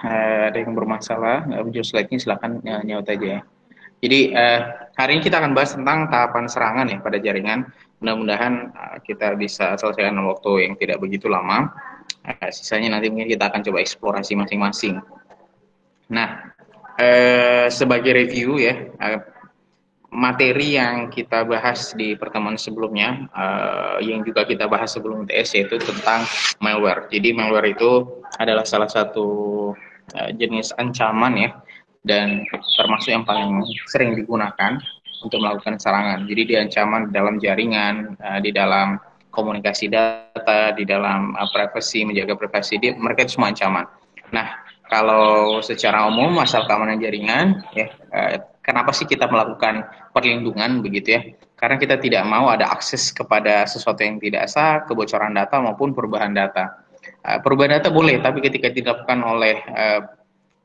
ada yang bermasalah, video slide-nya silakan nyaut aja ya. Jadi hari ini kita akan bahas tentang tahapan serangan ya pada jaringan. Mudah-mudahan kita bisa selesaikan dalam waktu yang tidak begitu lama. Sisanya nanti mungkin kita akan coba eksplorasi masing-masing. Nah, sebagai review ya, materi yang kita bahas di pertemuan sebelumnya, yang juga kita bahas sebelum TS, yaitu tentang malware. Jadi malware itu adalah salah satu jenis ancaman ya, dan termasuk yang paling sering digunakan untuk melakukan serangan. Jadi di ancaman di dalam jaringan, di dalam komunikasi data, di dalam privasi, menjaga privasi, mereka itu semua ancaman. Nah, kalau secara umum masalah keamanan jaringan ya, kenapa sih kita melakukan perlindungan begitu ya? Karena kita tidak mau ada akses kepada sesuatu yang tidak sah, kebocoran data maupun perubahan data. Perubahan data boleh, tapi ketika dilakukan oleh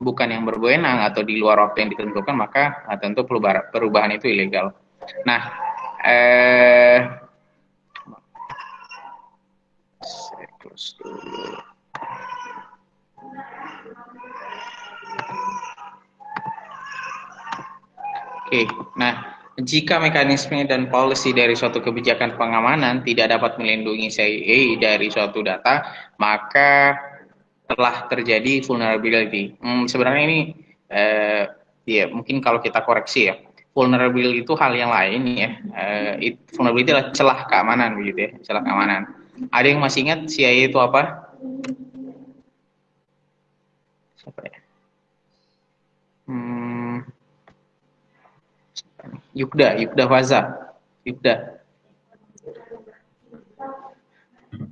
bukan yang berwenang atau di luar waktu yang ditentukan, maka tentu perubahan itu ilegal. Nah, saya close dulu. Oke, nah jika mekanisme dan policy dari suatu kebijakan pengamanan tidak dapat melindungi CIA dari suatu data, maka telah terjadi vulnerability. Sebenarnya ini ya mungkin kalau kita koreksi ya, vulnerability itu hal yang lain ya. Vulnerability adalah celah keamanan begitu ya, celah keamanan. Ada yang masih ingat CIA itu apa? Siapa ya? Yukda Faza. Yukda.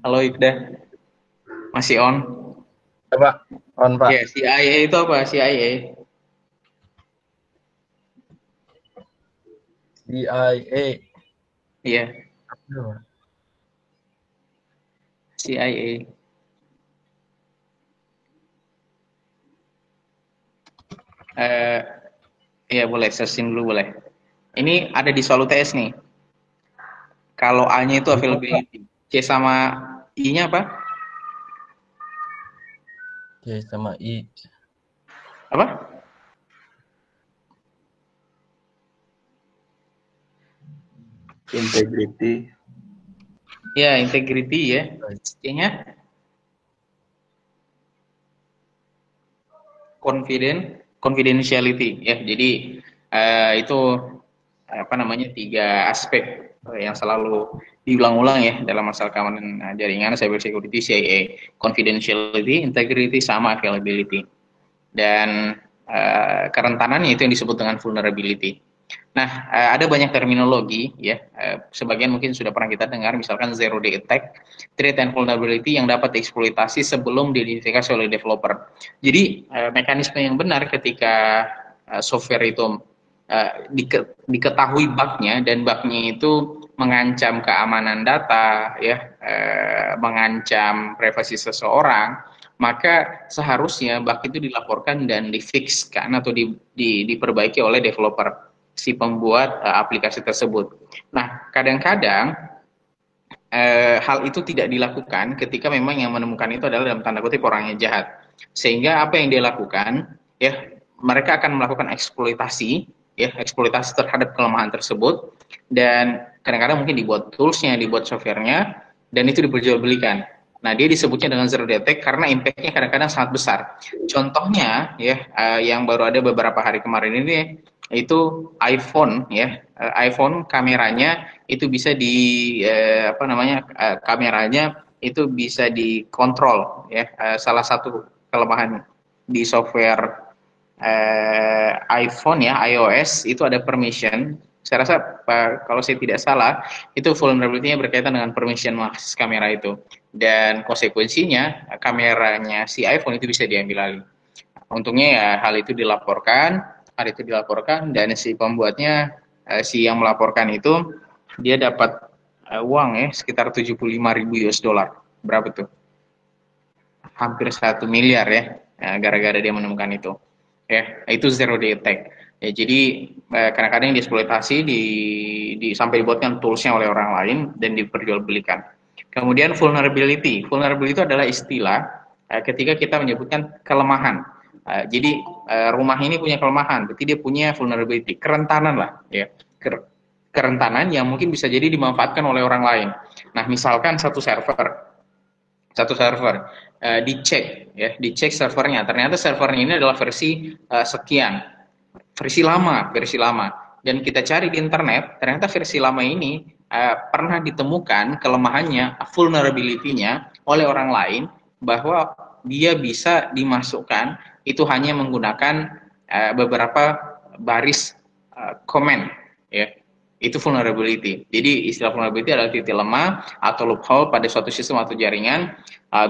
Halo Yukda. Masih on? Pak, on Pak. Ya, CIA itu apa? CIA. CIA. Iya. CIA. Ya boleh, searching dulu boleh. Ini ada di Solo TS nih. Kalau A-nya itu availability. C sama I-nya apa? C sama I. Apa? Integrity. Ya, integrity ya. C-nya? Confidentiality ya. Jadi itu apa namanya, 3 aspek yang selalu diulang-ulang ya dalam masalah keamanan jaringan, cyber security, CIA, confidentiality, integrity, sama availability. Dan kerentanannya itu yang disebut dengan vulnerability. Nah, ada banyak terminologi ya, sebagian mungkin sudah pernah kita dengar, misalkan zero day attack, threat and vulnerability yang dapat dieksploitasi sebelum diidentifikasi oleh developer. Jadi mekanisme yang benar ketika software itu diketahui bugnya, dan bugnya itu mengancam keamanan data ya, mengancam privasi seseorang, maka seharusnya bug itu dilaporkan dan difixkan atau diperbaiki oleh developer, si pembuat aplikasi tersebut. Nah, kadang-kadang hal itu tidak dilakukan ketika memang yang menemukan itu adalah dalam tanda kutip orangnya jahat. Sehingga apa yang dia lakukan ya, mereka akan melakukan eksploitasi ya, eksploitasi terhadap kelemahan tersebut, dan kadang-kadang mungkin dibuat toolsnya, dibuat softwarenya, dan itu diperjualbelikan. Nah, dia disebutnya dengan zero day attack karena impact-nya kadang-kadang sangat besar. Contohnya ya, yang baru ada beberapa hari kemarin ini, itu iPhone ya, iPhone kameranya itu bisa apa namanya, kameranya itu bisa dikontrol ya. Salah satu kelemahan di software iPhone ya, iOS itu ada permission. Saya rasa kalau saya tidak salah itu vulnerability-nya berkaitan dengan permission akses kamera itu, dan konsekuensinya kameranya si iPhone itu bisa diambil alih. Untungnya ya hal itu dilaporkan, dan si pembuatnya, si yang melaporkan itu, dia dapat uang ya sekitar 75.000 US dollar. Berapa tuh? Hampir 1 miliar ya, gara-gara dia menemukan itu. Ya, itu zero day attack. Ya, jadi kadang-kadang dieksploitasi, sampai dibuatkan toolsnya oleh orang lain dan diperjualbelikan. Kemudian vulnerability. Vulnerability itu adalah istilah ketika kita menyebutkan kelemahan. Jadi rumah ini punya kelemahan, berarti dia punya vulnerability, kerentanan lah, ya, kerentanan yang mungkin bisa jadi dimanfaatkan oleh orang lain. Nah, misalkan satu server dicek servernya, ternyata servernya ini adalah versi sekian, versi lama, dan kita cari di internet, ternyata versi lama ini pernah ditemukan kelemahannya, vulnerability-nya oleh orang lain, bahwa dia bisa dimasukkan itu hanya menggunakan beberapa baris komen, ya. Itu vulnerability. Jadi istilah vulnerability adalah titik lemah atau loophole pada suatu sistem atau jaringan,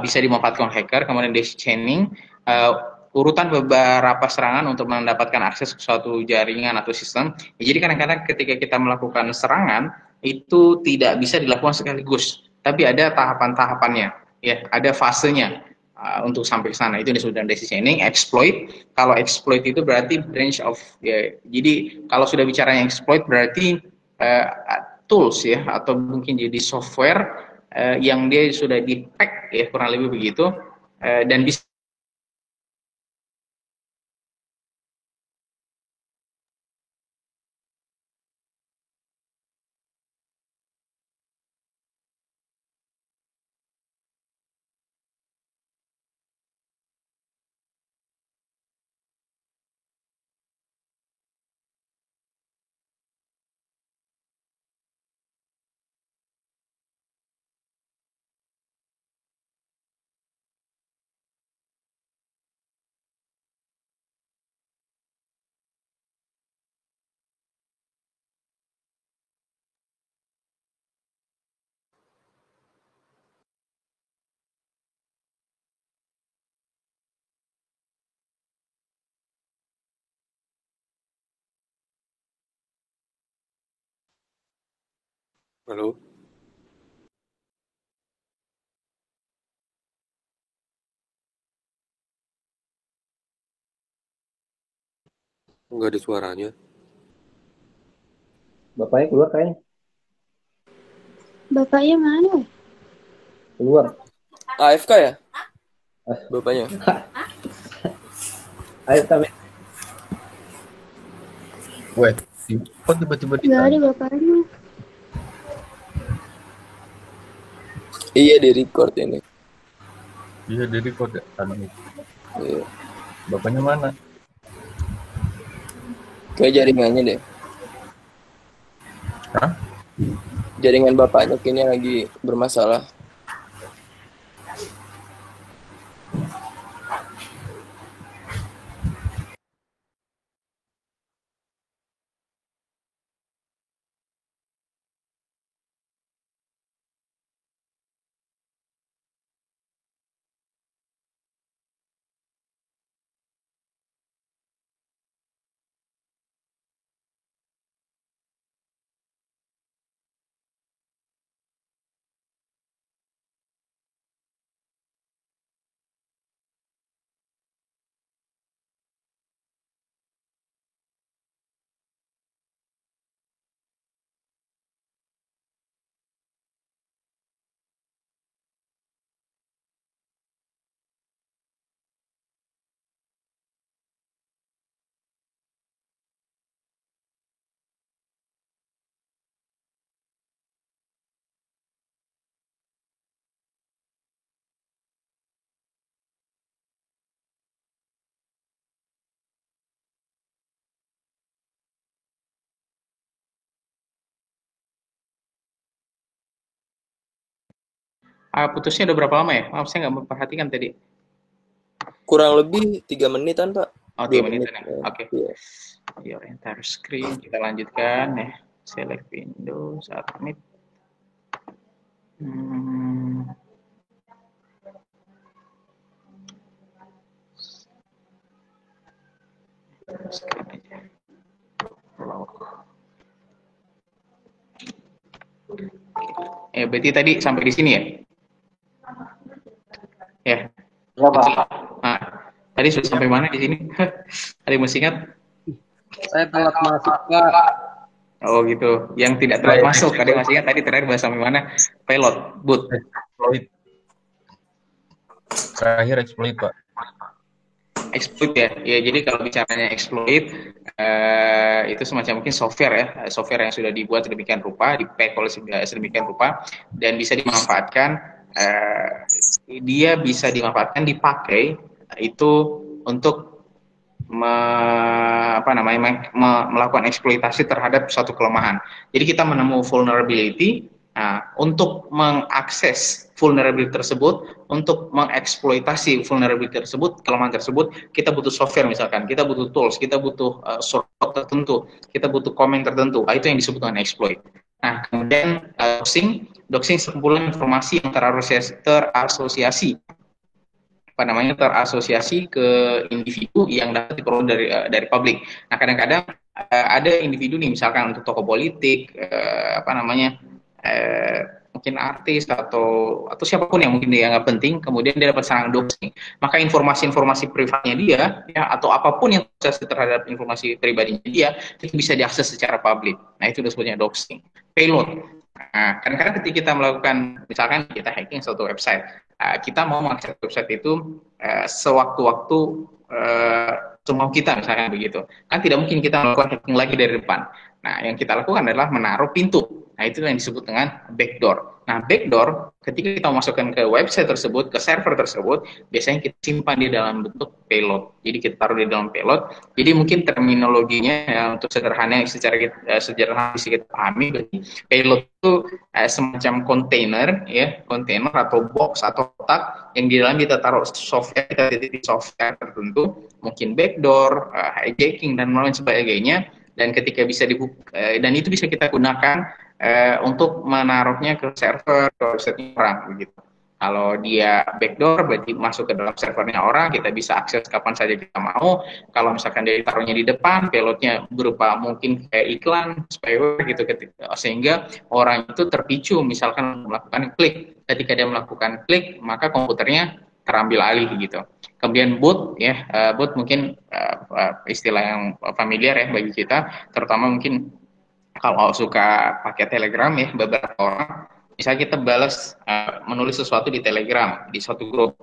bisa dimanfaatkan hacker. Kemudian daisy chaining, urutan beberapa serangan untuk mendapatkan akses ke suatu jaringan atau sistem. Jadi kadang-kadang ketika kita melakukan serangan itu tidak bisa dilakukan sekaligus, tapi ada tahapan-tahapannya, ya, ada fasenya untuk sampai ke sana. Itu disebut dengan daisy chaining. Exploit, kalau exploit itu berarti branch of, ya, jadi kalau sudah bicara yang exploit berarti tools, ya, atau mungkin jadi software yang dia sudah di pack, ya, kurang lebih begitu, dan bisa. Halo, nggak ada suaranya. Bapaknya keluar kayaknya. Bapaknya mana? Keluar. AFK ya? Bapaknya. Ayo kami. Weh, kok tiba-tiba Gak ada ditanya? bapaknya. Iya, di record ini. Iya, di record ya tadi. Iya. Bapaknya mana? Kayak jaringannya deh. Hah? Jaringan bapaknya kayaknya lagi bermasalah. Putusnya udah berapa lama ya? Maaf, saya nggak memperhatikan tadi. Kurang lebih 3 menitan, Pak. Oh, 2 3 menit menit. ya. Oke. Iya. Your entire screen, kita lanjutkan ya. Select Windows, submit. Screen aja. Berarti tadi sampai di sini ya? Ya. Ya, Pak. Nah, tadi sudah sampai mana di sini? Ada yang masih ingat? Saya telat masuk, Pak. Oh gitu. Yang tidak telat masuk. Ada yang masih ingat tadi terakhir bahas sampai mana? Pilot, boot. Exploit. Terakhir exploit, Pak. Exploit ya, ya jadi kalau bicaranya exploit itu semacam mungkin software ya, software yang sudah dibuat sedemikian rupa, di-pack oleh sedemikian rupa dan bisa dimanfaatkan, dia bisa dimanfaatkan dipakai itu untuk melakukan eksploitasi terhadap suatu kelemahan. Jadi kita menemukan vulnerability. Nah, untuk mengakses vulnerability tersebut, untuk mengeksploitasi vulnerability tersebut, kelemahan tersebut, kita butuh software misalkan, kita butuh tools, kita butuh shortcut tertentu, kita butuh komen tertentu. Itu yang disebut dengan exploit. Nah, kemudian doxing sekumpulan informasi yang terasosiasi terasosiasi ke individu yang dapat diperoleh dari publik. Nah, kadang-kadang ada individu nih, misalkan untuk tokoh politik, mungkin artis atau siapapun yang mungkin dia nggak penting, kemudian dia dapat serangan doxing. Maka informasi-informasi privatnya dia, ya, atau apapun yang terhadap informasi pribadinya dia, itu bisa diakses secara publik. Nah, itu disebutnya doxing. Payload. Nah, kadang-kadang ketika kita melakukan, misalkan kita hacking suatu website, kita mau mengakses website itu sewaktu-waktu semau kita, misalkan begitu. Kan tidak mungkin kita melakukan hacking lagi dari depan. Nah, yang kita lakukan adalah menaruh pintu. Nah, itu yang disebut dengan backdoor. Nah, backdoor, ketika kita masukkan ke website tersebut, ke server tersebut, biasanya kita simpan di dalam bentuk payload. Jadi kita taruh di dalam payload. Jadi mungkin terminologinya ya, untuk sederhana, secara sederhana bisa kita pahami, berarti payload itu semacam kontainer, ya, kontainer atau box atau kotak yang di dalam kita taruh software, kita titip software tertentu, mungkin backdoor, hijacking dan lain sebagainya. Dan ketika bisa dibuka, dan itu bisa kita gunakan untuk menaruhnya ke server, ke website orang begitu. Kalau dia backdoor berarti masuk ke dalam servernya orang, kita bisa akses kapan saja kita mau. Kalau misalkan dia ditaruhnya di depan, payloadnya berupa mungkin kayak iklan, spyware gitu, sehingga orang itu terpicu misalkan melakukan klik. Ketika dia melakukan klik, maka komputernya terambil alih gitu. Kemudian bot ya, bot mungkin istilah yang familiar ya bagi kita, terutama mungkin kalau suka pakai Telegram ya, beberapa orang misalnya kita balas menulis sesuatu di Telegram di suatu grup,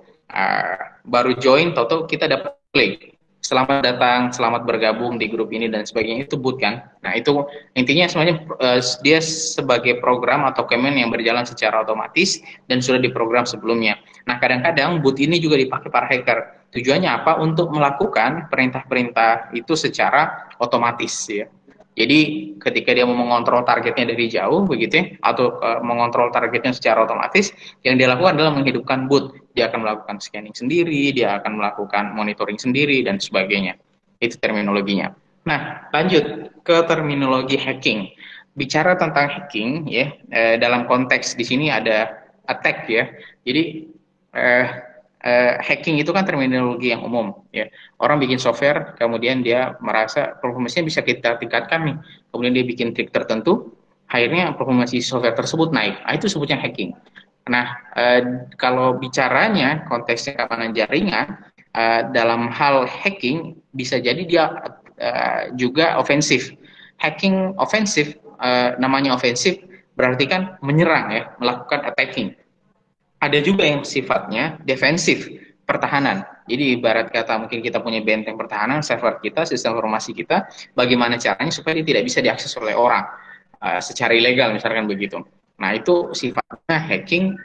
baru join, tahu-tahu kita dapat klik selamat datang, selamat bergabung di grup ini dan sebagainya, itu bot kan. Nah, itu intinya sebenarnya dia sebagai program atau command yang berjalan secara otomatis dan sudah diprogram sebelumnya. Nah, kadang-kadang bot ini juga dipakai para hacker. Tujuannya apa? Untuk melakukan perintah-perintah itu secara otomatis ya. Jadi ketika dia mau mengontrol targetnya dari jauh begitu ya, atau mengontrol targetnya secara otomatis, yang dia lakukan adalah menghidupkan bot. Dia akan melakukan scanning sendiri, dia akan melakukan monitoring sendiri dan sebagainya. Itu terminologinya. Nah, lanjut ke terminologi hacking. Bicara tentang hacking ya, dalam konteks di sini ada attack ya. Jadi hacking itu kan terminologi yang umum ya. Orang bikin software, kemudian dia merasa performanya bisa kita tingkatkan nih, kemudian dia bikin trik tertentu, akhirnya performa software tersebut naik. Nah, itu sebutnya hacking. Nah, kalau bicaranya konteksnya keamanan jaringan, dalam hal hacking bisa jadi dia juga ofensif. Hacking ofensif, namanya ofensif berarti kan menyerang ya, melakukan attacking. Ada juga yang sifatnya defensif, pertahanan. Jadi ibarat kata mungkin kita punya benteng pertahanan, server kita, sistem informasi kita, bagaimana caranya supaya dia tidak bisa diakses oleh orang secara ilegal misalkan begitu. Nah, itu sifatnya hacking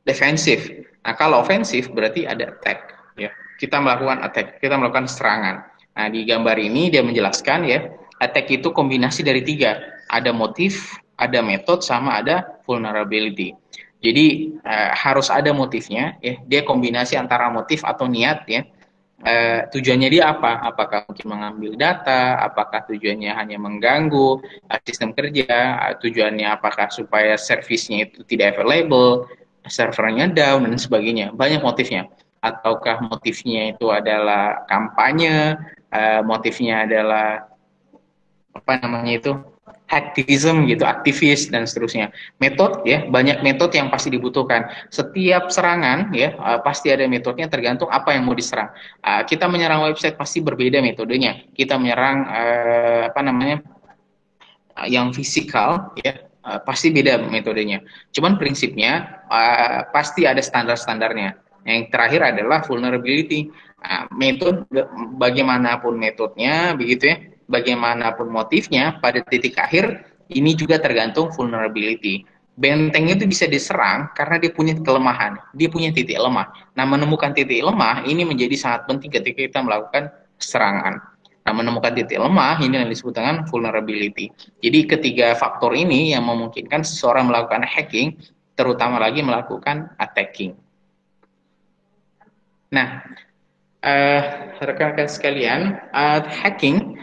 defensif. Nah, kalau ofensif berarti ada attack ya. Kita melakukan attack, kita melakukan serangan. Nah, di gambar ini dia menjelaskan ya, attack itu kombinasi dari 3. Ada motif, ada metode, sama ada vulnerability. Jadi harus ada motifnya ya. Dia kombinasi antara motif atau niat ya. Tujuannya dia apa? Apakah mungkin mengambil data? Apakah tujuannya hanya mengganggu sistem kerja? Tujuannya apakah supaya servisnya itu tidak available, servernya down dan sebagainya? Banyak motifnya. Ataukah motifnya itu adalah kampanye? Motifnya adalah apa namanya itu? Aktivisme gitu, aktivis dan seterusnya. Metode ya, banyak metode yang pasti dibutuhkan. Setiap serangan ya pasti ada metodenya tergantung apa yang mau diserang. Kita menyerang website pasti berbeda metodenya. Kita menyerang yang fisikal ya, pasti beda metodenya. Cuman prinsipnya pasti ada standar-standarnya. Yang terakhir adalah vulnerability. Nah, metode bagaimanapun metodenya, begitu ya, bagaimanapun motifnya, pada titik akhir ini juga tergantung vulnerability. Benteng itu bisa diserang karena dia punya kelemahan, dia punya titik lemah. Nah, menemukan titik lemah ini menjadi sangat penting ketika kita melakukan serangan. Nah, menemukan titik lemah ini yang disebut dengan vulnerability. Jadi ketiga faktor ini yang memungkinkan seseorang melakukan hacking, terutama lagi melakukan attacking. Nah, rekan-rekan sekalian, hacking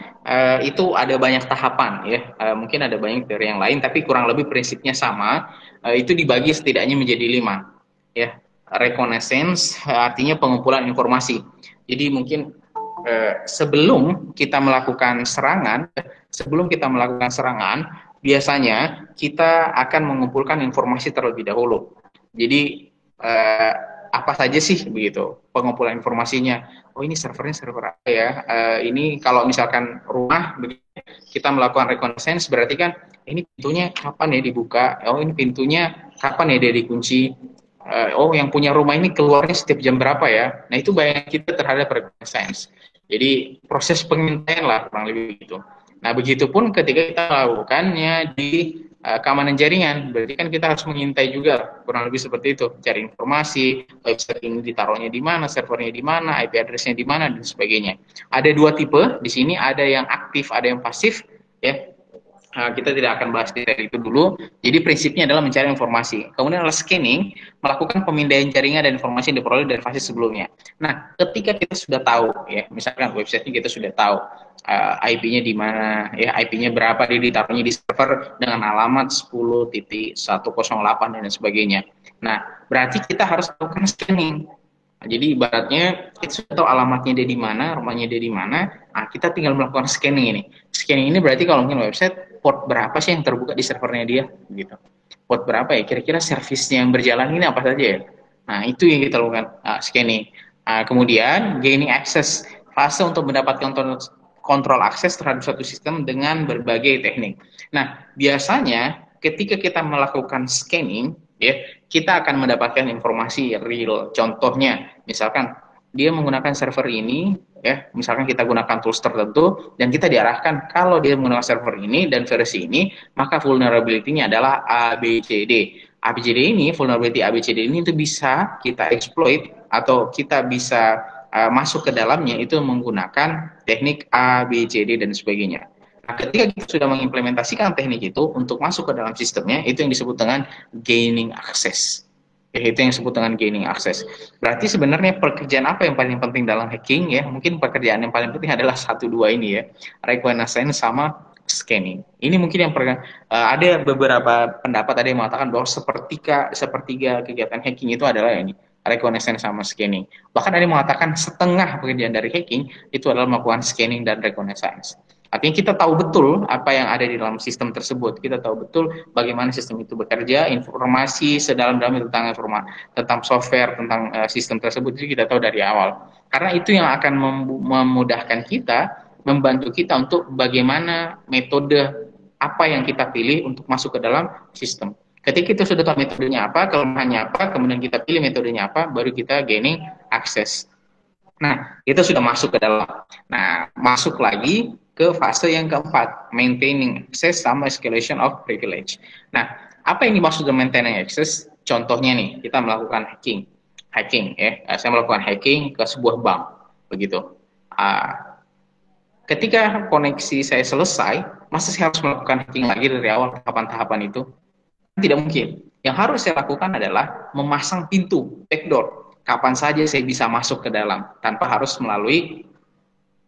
itu ada banyak tahapan ya. Mungkin ada banyak dari yang lain, tapi kurang lebih prinsipnya sama. Itu dibagi setidaknya menjadi 5 ya. Reconnaissance artinya pengumpulan informasi. Jadi mungkin sebelum kita melakukan serangan, biasanya kita akan mengumpulkan informasi terlebih dahulu. Jadi apa saja sih begitu pengumpulan informasinya? Oh, ini servernya server apa ya? Ini kalau misalkan rumah, kita melakukan reconnaissance berarti kan ini pintunya kapan ya dibuka? Oh, ini pintunya kapan ya dia dikunci? Oh, yang punya rumah ini keluarnya setiap jam berapa ya? Nah, itu bayangan kita terhadap reconnaissance. Jadi proses pengintaian lah kurang lebih gitu. Nah, begitupun ketika kita melakukannya di keamanan jaringan, berarti kan kita harus mengintai juga, kurang lebih seperti itu, cari informasi, website ini ditaruhnya di mana, servernya di mana, IP address-nya di mana, dan sebagainya. Ada 2 tipe di sini, ada yang aktif, ada yang pasif, ya. Kita tidak akan bahas dari itu dulu. Jadi prinsipnya adalah mencari informasi. Kemudian adalah scanning, melakukan pemindaian jaringan dan informasi yang diperoleh dari fase sebelumnya. Nah, ketika kita sudah tahu, ya, misalkan website-nya kita sudah tahu, IP-nya di mana, ya, IP-nya berapa, dia ditaruhnya di server dengan alamat 10.108 dan sebagainya. Nah, berarti kita harus lakukan scanning. Nah, jadi ibaratnya kita sudah tahu alamatnya dia di mana, rumahnya dia di mana, nah, kita tinggal melakukan scanning ini. Scanning ini berarti kalau mungkin website, port berapa sih yang terbuka di servernya dia, gitu. Port berapa ya, kira-kira servisnya yang berjalan ini apa saja ya. Nah, itu yang kita lakukan, scanning. Kemudian, gaining access, fase untuk mendapatkan kontrol akses terhadap suatu sistem dengan berbagai teknik. Nah, biasanya ketika kita melakukan scanning, ya, kita akan mendapatkan informasi real. Contohnya, misalkan dia menggunakan server ini, ya, misalkan kita gunakan tools tertentu, dan kita diarahkan kalau dia menggunakan server ini dan versi ini, maka vulnerability-nya adalah ABCD. ABCD ini, vulnerability ABCD ini itu bisa kita exploit atau kita bisa masuk ke dalamnya itu menggunakan teknik A, B, C, D, dan sebagainya. Nah, ketika kita sudah mengimplementasikan teknik itu untuk masuk ke dalam sistemnya, itu yang disebut dengan gaining access. Itu yang disebut dengan gaining access. Berarti sebenarnya pekerjaan apa yang paling penting dalam hacking ya? Mungkin pekerjaan yang paling penting adalah 1-2 ini ya, reconnaissance sama scanning. Ini mungkin yang ada beberapa pendapat, ada yang mengatakan bahwa sepertiga kegiatan hacking itu adalah ini, reconnaissance sama scanning. Bahkan ada yang mengatakan setengah pekerjaan dari hacking itu adalah melakukan scanning dan reconnaissance. Artinya kita tahu betul apa yang ada di dalam sistem tersebut. Kita tahu betul bagaimana sistem itu bekerja, informasi sedalam-dalamnya tentang software, tentang sistem tersebut itu kita tahu dari awal. Karena itu yang akan memudahkan kita, membantu kita untuk bagaimana metode apa yang kita pilih untuk masuk ke dalam sistem. Ketika kita sudah tahu metodenya apa, kelemahannya apa, kemudian kita pilih metodenya apa, baru kita gaining access. Nah, kita sudah masuk ke dalam. Nah, masuk lagi ke fase yang keempat, maintaining access sama escalation of privilege. Nah, apa yang dimaksud dengan maintaining access? Contohnya nih, kita melakukan hacking ya. Saya melakukan hacking ke sebuah bank, begitu. Ketika koneksi saya selesai, masa saya harus melakukan hacking lagi dari awal tahapan-tahapan itu? Tidak mungkin. Yang harus saya lakukan adalah memasang pintu, backdoor. Kapan saja saya bisa masuk ke dalam, tanpa harus melalui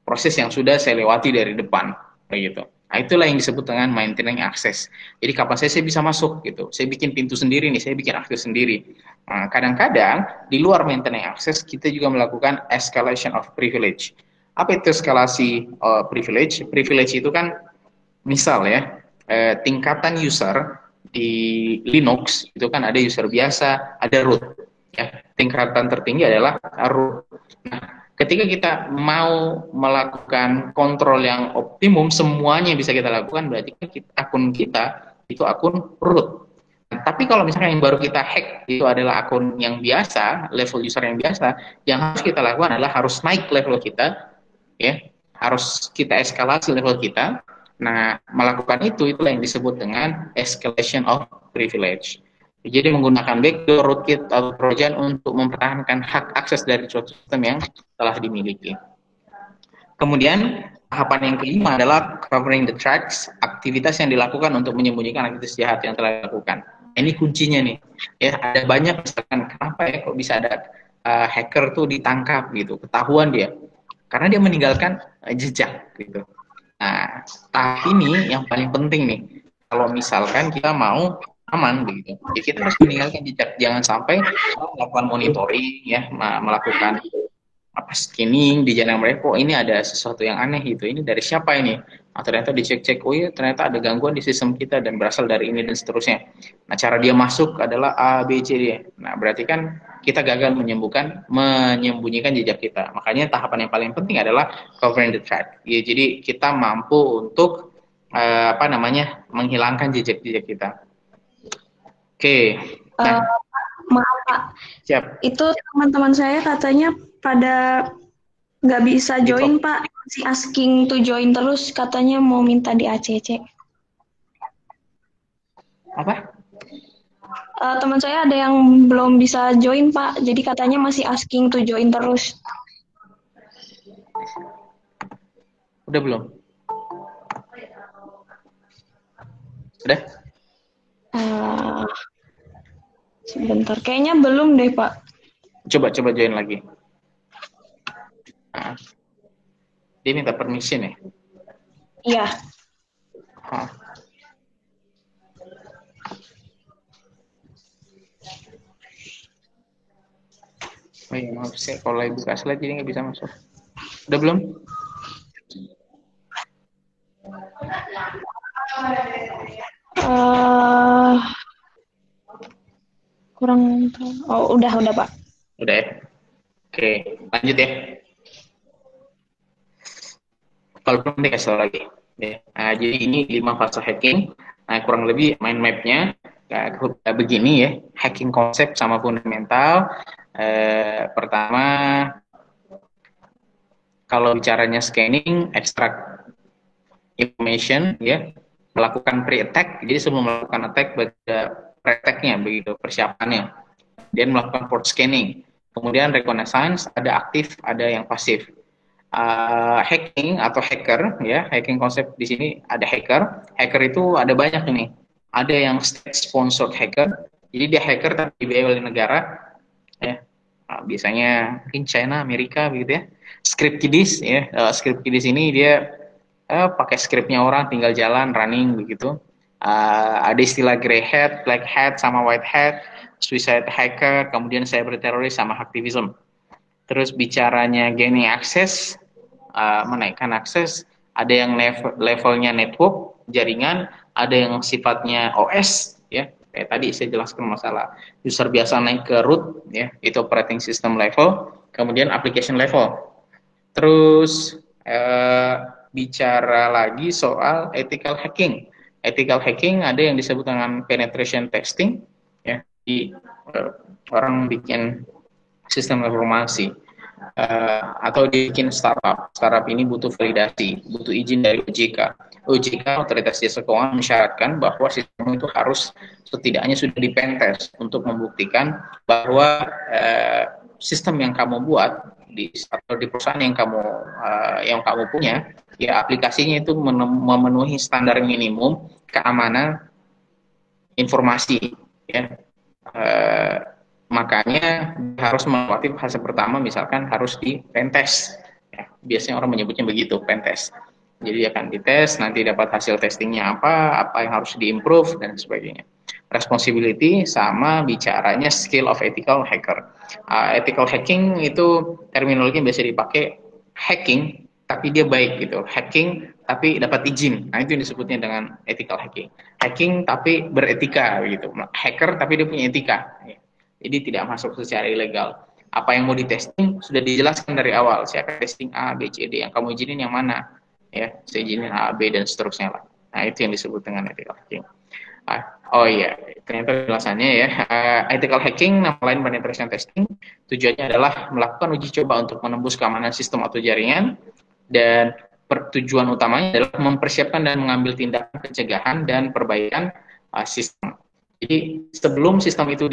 proses yang sudah saya lewati dari depan, begitu. Nah, itulah yang disebut dengan maintaining access. Jadi kapan saya bisa masuk, gitu. Saya bikin pintu sendiri nih, saya bikin akses sendiri. Nah, kadang-kadang di luar maintaining access, kita juga melakukan escalation of privilege. Apa itu eskalasi privilege? Privilege itu kan, misal ya, tingkatan user di Linux itu kan ada user biasa, ada root. Ya, tingkatan tertinggi adalah root. Nah, ketika kita mau melakukan kontrol yang optimum, semuanya bisa kita lakukan, berarti akun kita itu akun root. Tapi kalau misalnya yang baru kita hack itu adalah akun yang biasa, level user yang biasa, yang harus kita lakukan adalah harus naik level kita, ya, harus kita eskalasi level kita. Nah, melakukan itulah yang disebut dengan escalation of privilege. Jadi menggunakan backdoor, rootkit, atau trojan untuk mempertahankan hak akses dari suatu sistem yang telah dimiliki. Kemudian tahapan yang kelima adalah covering the tracks, aktivitas yang dilakukan untuk menyembunyikan aktivitas jahat yang telah dilakukan. Ini kuncinya nih, ya ada banyak misalkan kenapa ya kok bisa ada hacker tuh ditangkap gitu, ketahuan dia, karena dia meninggalkan jejak gitu. Nah, tahap ini yang paling penting nih, kalau misalkan kita mau aman begitu, ya kita harus meninggalkan jejak, jangan sampai melakukan monitoring, ya, melakukan scanning di jalan mereka, kok ini ada sesuatu yang aneh gitu, ini dari siapa ini? Nah, ternyata dicek-cek, oh iya ternyata ada gangguan di sistem kita dan berasal dari ini dan seterusnya. Nah, cara dia masuk adalah A, B, C, D. Nah, berarti kan kita gagal menyembunyikan jejak kita. Makanya tahapan yang paling penting adalah covering the track. Ya, jadi kita mampu untuk menghilangkan jejak-jejak kita. Oke. Nah, maaf Pak, siap. itu teman-teman saya katanya pada nggak bisa join Pak, masih asking to join terus, katanya mau minta di ACC. Apa? Teman saya ada yang belum bisa join Pak, jadi katanya masih asking to join terus. Udah belum? Udah? Sebentar, kayaknya belum deh Pak. Coba join lagi. Nah, dia minta permission ya? Iya. Oh iya, maaf saya kalau lagi buka slide jadi nggak bisa masuk. Udah belum? Kurang tahu. Oh, udah Pak. Udah ya? Oke, lanjut ya. Kalau belum dikasih tahu lagi. Ya. Nah, jadi ini 5 fase hacking. Nah, kurang lebih mind map-nya begini ya. Hacking konsep sama fundamental. Pertama, kalau bicaranya scanning, extract information, ya, melakukan pre-attack. Jadi sebelum melakukan attack, pre-attack-nya begitu, persiapannya. Dan melakukan port scanning. Kemudian reconnaissance, ada aktif, ada yang pasif. Hacking atau hacker, ya, hacking konsep di sini ada hacker. Hacker itu ada banyak nih. Ada yang state sponsored hacker, jadi dia hacker tapi dibiayai oleh negara, ya. Biasanya mungkin China, Amerika, begitu ya. Script kiddies, ya. Script kiddies ini dia pakai scriptnya orang, tinggal jalan, running begitu. Ada istilah grey hat, black hat, sama white hat, suicide hacker, kemudian cyber teroris sama hacktivism. Terus bicaranya gaining access, menaikkan akses, ada yang levelnya network, jaringan, ada yang sifatnya OS, ya. Kayak tadi saya jelaskan masalah user biasa naik ke root, ya, itu operating system level, kemudian application level. Terus bicara lagi soal ethical hacking. Ethical hacking ada yang disebut dengan penetration testing, ya. Orang bikin sistem informasi atau bikin startup. Startup ini butuh validasi, butuh izin dari OJK. OJK, Otoritas Jasa Keuangan, mensyaratkan bahwa sistem itu harus setidaknya sudah dipentes untuk membuktikan bahwa sistem yang kamu buat atau di perusahaan yang kamu punya, ya, aplikasinya itu memenuhi standar minimum keamanan informasi, ya. Makanya harus melewati fase pertama, misalkan harus di pentest, ya. Biasanya orang menyebutnya begitu, pentest. Jadi akan dites, nanti dapat hasil testingnya apa yang harus diimprove dan sebagainya. Responsibility sama bicaranya skill of ethical hacker. Ethical hacking itu terminologi yang biasa dipakai hacking, tapi dia baik gitu. Hacking tapi dapat izin. Nah, itu yang disebutnya dengan ethical hacking. Hacking tapi beretika gitu. Hacker tapi dia punya etika. Jadi tidak masuk secara ilegal. Apa yang mau ditesting sudah dijelaskan dari awal. Saya akan testing A, B, C, D. Yang kamu izinin yang mana? Ya, saya izinin A, B dan seterusnya lah. Nah, itu yang disebut dengan ethical hacking. Oh iya, ternyata penjelasannya ya. Ethical hacking, nama lain penetration testing, tujuannya adalah melakukan uji coba untuk menembus keamanan sistem atau jaringan, dan tujuan utamanya adalah mempersiapkan dan mengambil tindakan pencegahan dan perbaikan sistem. Jadi sebelum sistem itu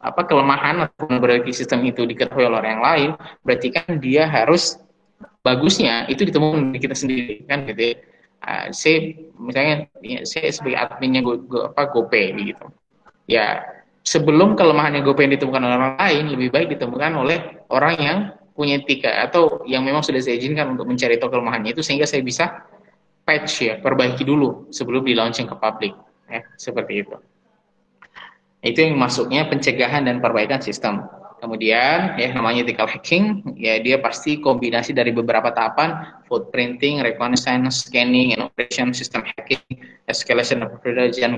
kelemahan atau vulnerability sistem itu diketahui oleh orang yang lain, berarti kan dia harus bagusnya itu ditemukan di kita sendiri kan gitu ya. Misalnya saya sebagai adminnya GoPay gitu. Ya, sebelum kelemahannya GoPay ditemukan oleh orang lain, lebih baik ditemukan oleh orang yang punya etika atau yang memang sudah saya izinkan untuk mencari tahu kelemahannya itu, sehingga saya bisa patch ya, perbaiki dulu sebelum di launching ke publik ya, seperti itu. Itu yang masuknya pencegahan dan perbaikan sistem. Kemudian ya namanya ethical hacking, ya dia pasti kombinasi dari beberapa tahapan: footprinting, reconnaissance, scanning, and operation, system hacking, escalation of privilege, and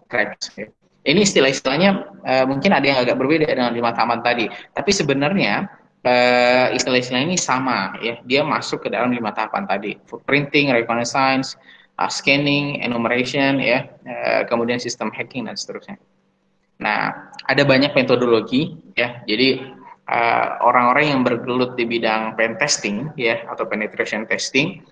cracks. Ini istilah-istilahnya mungkin ada yang agak berbeda dengan 5 tahapan tadi, tapi sebenarnya istilah-istilah ini sama ya, dia masuk ke dalam 5 tahapan tadi: footprinting, reconnaissance, scanning, enumeration ya, kemudian system hacking dan seterusnya. Nah, ada banyak metodologi ya. Jadi orang-orang yang bergelut di bidang pen testing ya atau penetration testing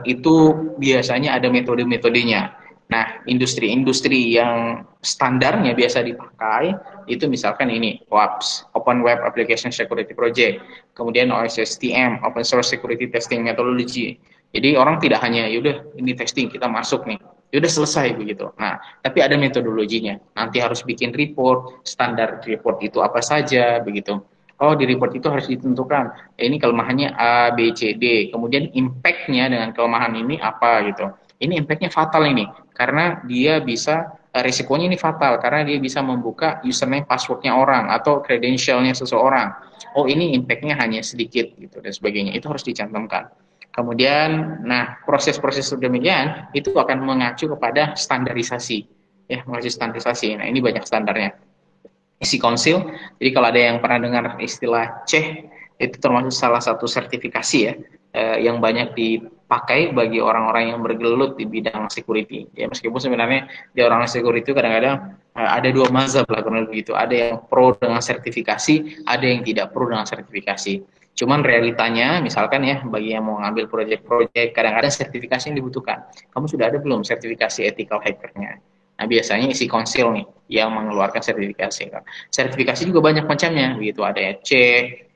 itu biasanya ada metode-metodenya. Nah, industri-industri yang standarnya biasa dipakai itu misalkan ini OWASP, Open Web Application Security Project, kemudian OSSTM, Open Source Security Testing Methodology. Jadi orang tidak hanya yaudah ini testing kita masuk nih, yaudah selesai begitu. Nah, tapi ada metodologinya. Nanti harus bikin report, standar report itu apa saja begitu. Oh, di report itu harus ditentukan ini kelemahannya A, B, C, D. Kemudian impact-nya dengan kelemahan ini apa gitu. Ini impact-nya fatal ini, karena dia bisa risikonya ini fatal karena dia bisa membuka username password-nya orang atau credential-nya seseorang. Oh, ini impact-nya hanya sedikit gitu dan sebagainya. Itu harus dicantumkan. Kemudian, nah proses-proses demikian itu akan mengacu kepada standarisasi, ya mengacu standarisasi. Nah ini banyak standarnya. ISI Council. Jadi kalau ada yang pernah dengar istilah CEH, itu termasuk salah satu sertifikasi ya yang banyak dipakai bagi orang-orang yang bergelut di bidang security. Ya meskipun sebenarnya di orang security itu kadang-kadang ada 2 mazhab lah kurang begitu. Ada yang pro dengan sertifikasi, ada yang tidak pro dengan sertifikasi. Cuman realitanya, misalkan ya, bagi yang mau ngambil proyek-proyek, kadang-kadang sertifikasi yang dibutuhkan. Kamu sudah ada belum sertifikasi ethical hackernya? Nah, biasanya ISI Council nih, yang mengeluarkan sertifikasi. Sertifikasi juga banyak macamnya, begitu. Ada C,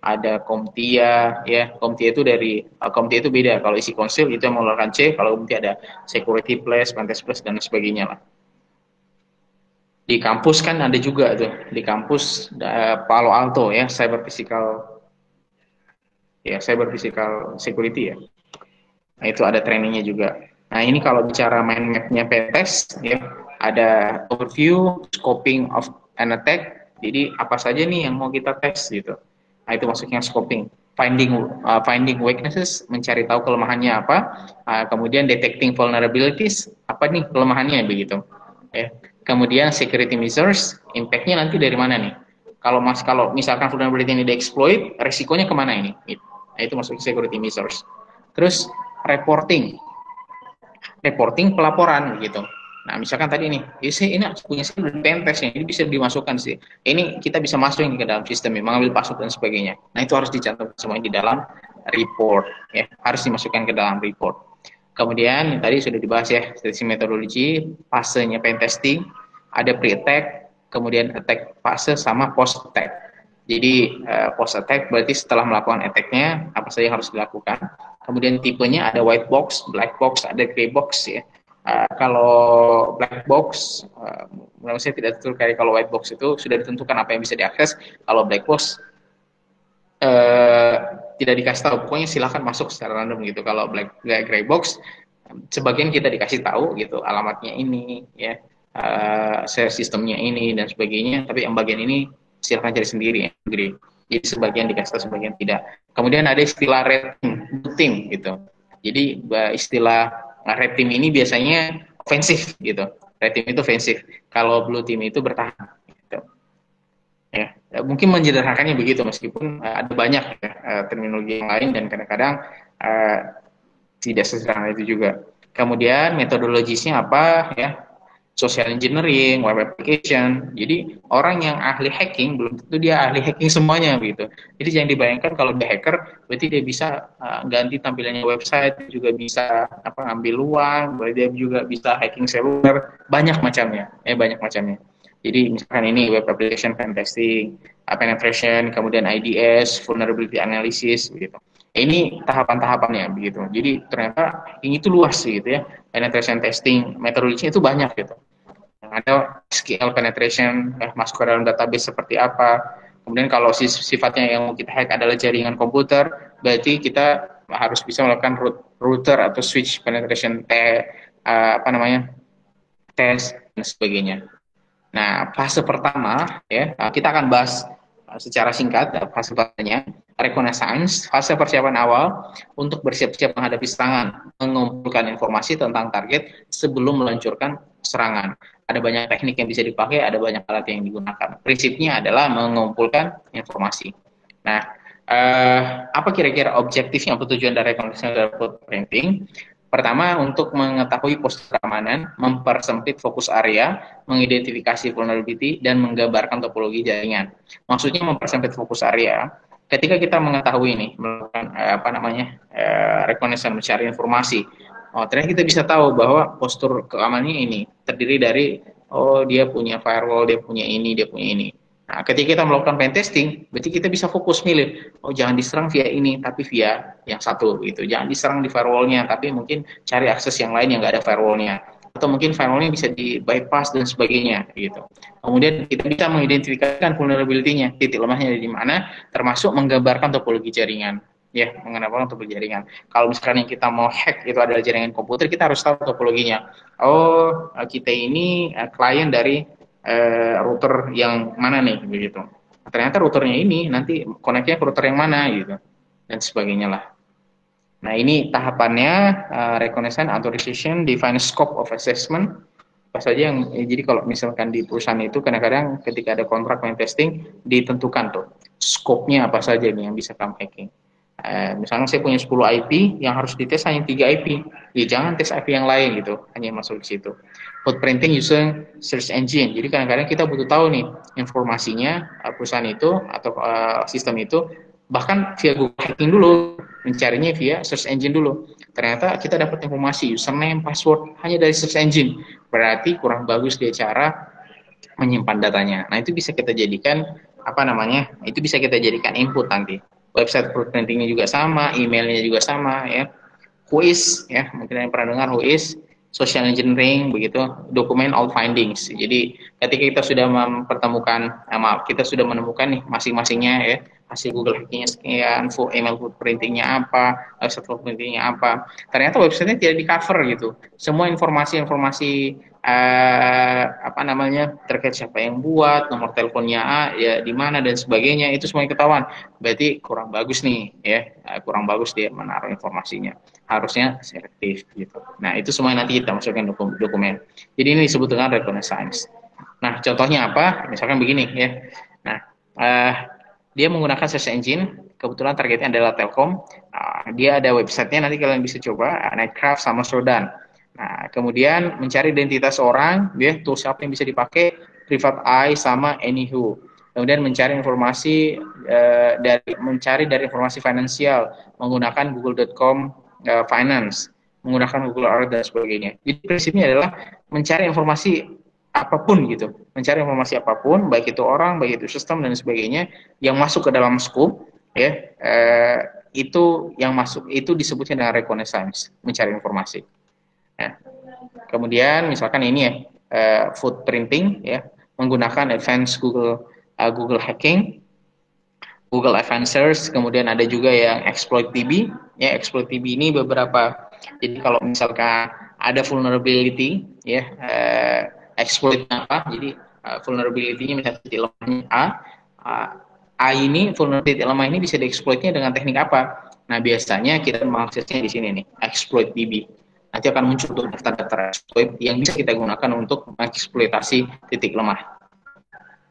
ada CompTIA, ya. CompTIA itu beda. Kalau ISI Council itu yang mengeluarkan C, kalau CompTIA ada Security Plus, Pentest Plus, dan sebagainya lah. Di kampus kan ada juga tuh, di kampus Palo Alto ya, cyber physical security ya. Nah, itu ada trainingnya juga. Nah, ini kalau bicara mind map-nya pentest ya, ada overview, scoping of an attack. Jadi apa saja nih yang mau kita tes gitu. Nah, itu masuknya scoping. Finding weaknesses, mencari tahu kelemahannya apa. Kemudian detecting vulnerabilities, apa nih kelemahannya begitu. Ya. Kemudian security measures, impact-nya nanti dari mana nih? Kalau misalkan vulnerability ini di-exploit, resikonya kemana ini? Nah, itu masuk security measures. Terus reporting pelaporan gitu. Nah, misalkan tadi nih, ini punya saya udah pentest nih, ini bisa dimasukkan sih. Ini kita bisa masukin ke dalam sistem, mengambil password dan sebagainya. Nah, itu harus dicatat semuanya di dalam report, ya, harus dimasukkan ke dalam report. Kemudian tadi sudah dibahas ya, dari metodologi, fasenya pentesting, ada pre-attack, kemudian attack fase sama post-attack. Jadi post-attack berarti setelah melakukan attack-nya, apa saja yang harus dilakukan. Kemudian tipenya ada white box, black box, ada gray box ya. Kalau black box, menurut saya tidak betul kayak kalau white box itu sudah ditentukan apa yang bisa diakses. Kalau black box tidak dikasih tahu, pokoknya silahkan masuk secara random gitu. Kalau gray box, sebagian kita dikasih tahu gitu, alamatnya ini, ya, sistemnya ini dan sebagainya. Tapi yang bagian ini silahkan cari sendiri ya, gray. Jadi sebagian dikasih tahu, sebagian tidak. Kemudian ada istilah red team gitu. Jadi istilah red team ini biasanya ofensif gitu. Red team itu ofensif. Kalau blue team itu bertahan. Gitu. Ya, mungkin menyederhanakannya begitu meskipun ada banyak ya, terminologi yang lain dan kadang-kadang tidak sesederhana itu juga. Kemudian metodologisnya apa ya? social engineering, web application. Jadi orang yang ahli hacking belum tentu dia ahli hacking semuanya gitu. Jadi jangan dibayangkan kalau dia hacker berarti dia bisa ganti tampilannya website, juga bisa ngambil uang, dia juga bisa hacking seluler, banyak macamnya, banyak macamnya. Jadi misalkan ini web application pen testing, penetration, kemudian IDS, vulnerability analysis, begitu. Ini tahapan-tahapannya begitu. Jadi ternyata hacking itu luas gitu ya. Penetration testing, metodologinya itu banyak gitu. Yang ada SQL penetration, masuk ke dalam database seperti apa. Kemudian kalau sifatnya yang mau kita hack adalah jaringan komputer, berarti kita harus bisa melakukan router atau switch penetration test dan sebagainya. Nah, fase pertama ya, kita akan bahas secara singkat fase pertamanya, reconnaissance, fase persiapan awal untuk bersiap-siap menghadapi serangan, mengumpulkan informasi tentang target sebelum meluncurkan serangan. Ada banyak teknik yang bisa dipakai, ada banyak alat yang digunakan. Prinsipnya adalah mengumpulkan informasi. Nah, apa kira-kira objektifnya atau tujuan dari reconnaissance dan footprinting? Pertama, untuk mengetahui postur keamanan, mempersempit fokus area, mengidentifikasi vulnerability, dan menggambarkan topologi jaringan. Maksudnya mempersempit fokus area, ketika kita mengetahui ini, melakukan reconnaissance, mencari informasi, ternyata kita bisa tahu bahwa postur keamanannya ini terdiri dari, dia punya firewall, dia punya ini, dia punya ini. Nah, ketika kita melakukan pen testing, berarti kita bisa fokus milih, jangan diserang via ini, tapi via yang satu gitu. Jangan diserang di firewallnya, tapi mungkin cari akses yang lain yang nggak ada firewallnya. Atau mungkin firewallnya bisa di bypass dan sebagainya gitu. Kemudian kita bisa mengidentifikasikan vulnerability-nya, titik lemahnya di mana, termasuk menggambarkan topologi jaringan. Ya, menggambarkan topologi jaringan. Kalau misalkan yang kita mau hack itu adalah jaringan komputer, kita harus tahu topologinya. Kita ini klien dari router yang mana nih begitu. Ternyata routernya ini nanti connect-nya ke router yang mana gitu dan sebagainya lah. Nah, ini tahapannya reconnaissance, authorization, define scope of assessment. Apa saja yang jadi kalau misalkan di perusahaan itu kadang-kadang ketika ada kontrak pen testing ditentukan tuh scope-nya apa saja nih yang bisa kamu hacking. Misalnya saya punya 10 IP yang harus dites hanya 3 IP. Ya jangan tes IP yang lain gitu, hanya masuk di situ. Footprinting using search engine. Jadi kadang-kadang kita butuh tahu nih informasinya perusahaan itu atau sistem itu, bahkan via Google hacking dulu, mencarinya via search engine dulu. Ternyata kita dapat informasi username, password hanya dari search engine. Berarti kurang bagus dia cara menyimpan datanya. Nah, itu bisa kita jadikan itu bisa kita jadikan input nanti. Website footprinting-nya juga sama, emailnya juga sama ya. Whois ya, mungkin yang pernah dengar Whois, social engineering begitu, dokumen all findings. Jadi ketika kita sudah kita sudah menemukan nih masing-masingnya ya, hasil Google hacking-nya sekian, email footprinting-nya apa, website footprinting-nya apa. Ternyata website-nya tidak di-cover gitu. Semua informasi-informasi terkait siapa yang buat, nomor teleponnya ya di mana dan sebagainya, itu semuanya ketahuan. Berarti kurang bagus nih ya, kurang bagus dia menaruh informasinya. Harusnya selektif gitu. Nah, itu semua nanti kita masukkan dokumen. Jadi ini disebut dengan reconnaissance. Nah, contohnya apa? Misalkan begini ya. Nah, dia menggunakan search engine, kebetulan targetnya adalah Telkom. Dia ada websitenya, nanti kalian bisa coba, Nightcraft sama Shodan. Nah, kemudian mencari identitas orang, ya, tools apa yang bisa dipakai, Private Eye sama Anywho. Kemudian mencari informasi dari informasi finansial menggunakan google.com finance, menggunakan Google Earth dan sebagainya. Jadi prinsipnya adalah mencari informasi apapun gitu, mencari informasi apapun, baik itu orang, baik itu sistem dan sebagainya yang masuk ke dalam scope, ya, itu yang masuk itu disebutnya dengan reconnaissance, mencari informasi. Nah, kemudian misalkan ini ya, footprinting ya, menggunakan advanced Google hacking, Google Advanced, kemudian ada juga yang exploit DB. Ya, exploit DB ini beberapa. Jadi kalau misalkan ada vulnerability, ya, exploit apa? Jadi vulnerability-nya misalnya titik lemahnya A ini vulnerability lemah ini bisa dieksploitnya dengan teknik apa? Nah, biasanya kita mengaksesnya di sini nih, exploit DB. Nanti akan muncul tuh daftar-daftar exploit yang bisa kita gunakan untuk mengeksploitasi titik lemah.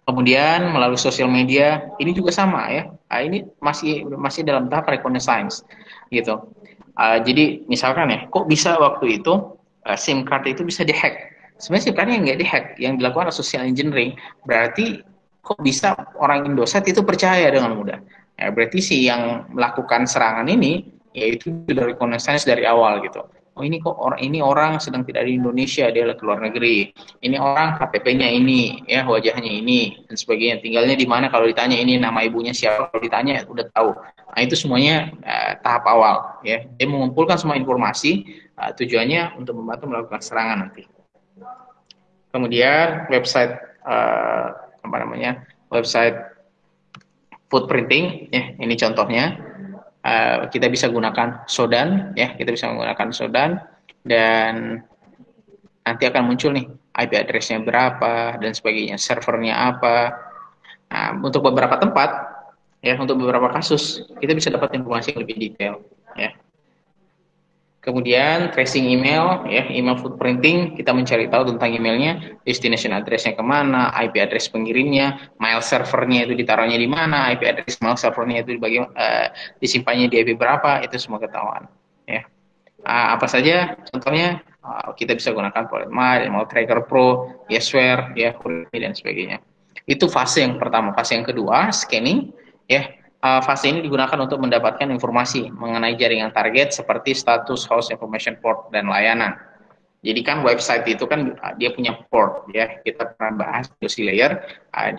Kemudian melalui sosial media ini juga sama ya. Ini masih dalam tahap reconnaissance gitu. Jadi misalkan ya, kok bisa waktu itu SIM card itu bisa dihack? Sebenarnya si platnya nggak dihack, yang dilakukan adalah social engineering. Berarti kok bisa orang Indosat itu percaya dengan mudah? Ya, berarti si yang melakukan serangan ini yaitu sudah reconnaissance dari awal gitu. Oh ini kok orang sedang tidak di Indonesia, dia ke luar negeri. Ini orang KTP-nya ini, ya wajahnya ini dan sebagainya. Tinggalnya di mana kalau ditanya ini nama ibunya siapa, kalau ditanya udah tahu. Nah itu semuanya tahap awal ya. Dia mengumpulkan semua informasi tujuannya untuk membantu melakukan serangan nanti. Kemudian website apa namanya? Website footprinting ya, ini contohnya. Kita bisa gunakan Shodan ya, kita bisa menggunakan Shodan dan nanti akan muncul nih IP address-nya berapa dan sebagainya, servernya apa. Nah, untuk beberapa tempat ya, untuk beberapa kasus kita bisa dapat informasi yang lebih detail ya. Kemudian tracing email, ya email footprinting, kita mencari tahu tentang emailnya, destination address-nya kemana, IP address pengirimnya, mail servernya itu ditaruhnya di mana, IP address mail servernya itu disimpannya di IP berapa, itu semua ketahuan. Ya. Apa saja? Contohnya kita bisa gunakan Polymer, Email Tracker Pro, Yesware, ya, dan sebagainya. Itu fase yang pertama. Fase yang kedua, scanning, ya. Fase ini digunakan untuk mendapatkan informasi mengenai jaringan target seperti status, host information port, dan layanan. Jadi kan website itu kan dia punya port ya, kita pernah bahas DOSI layer,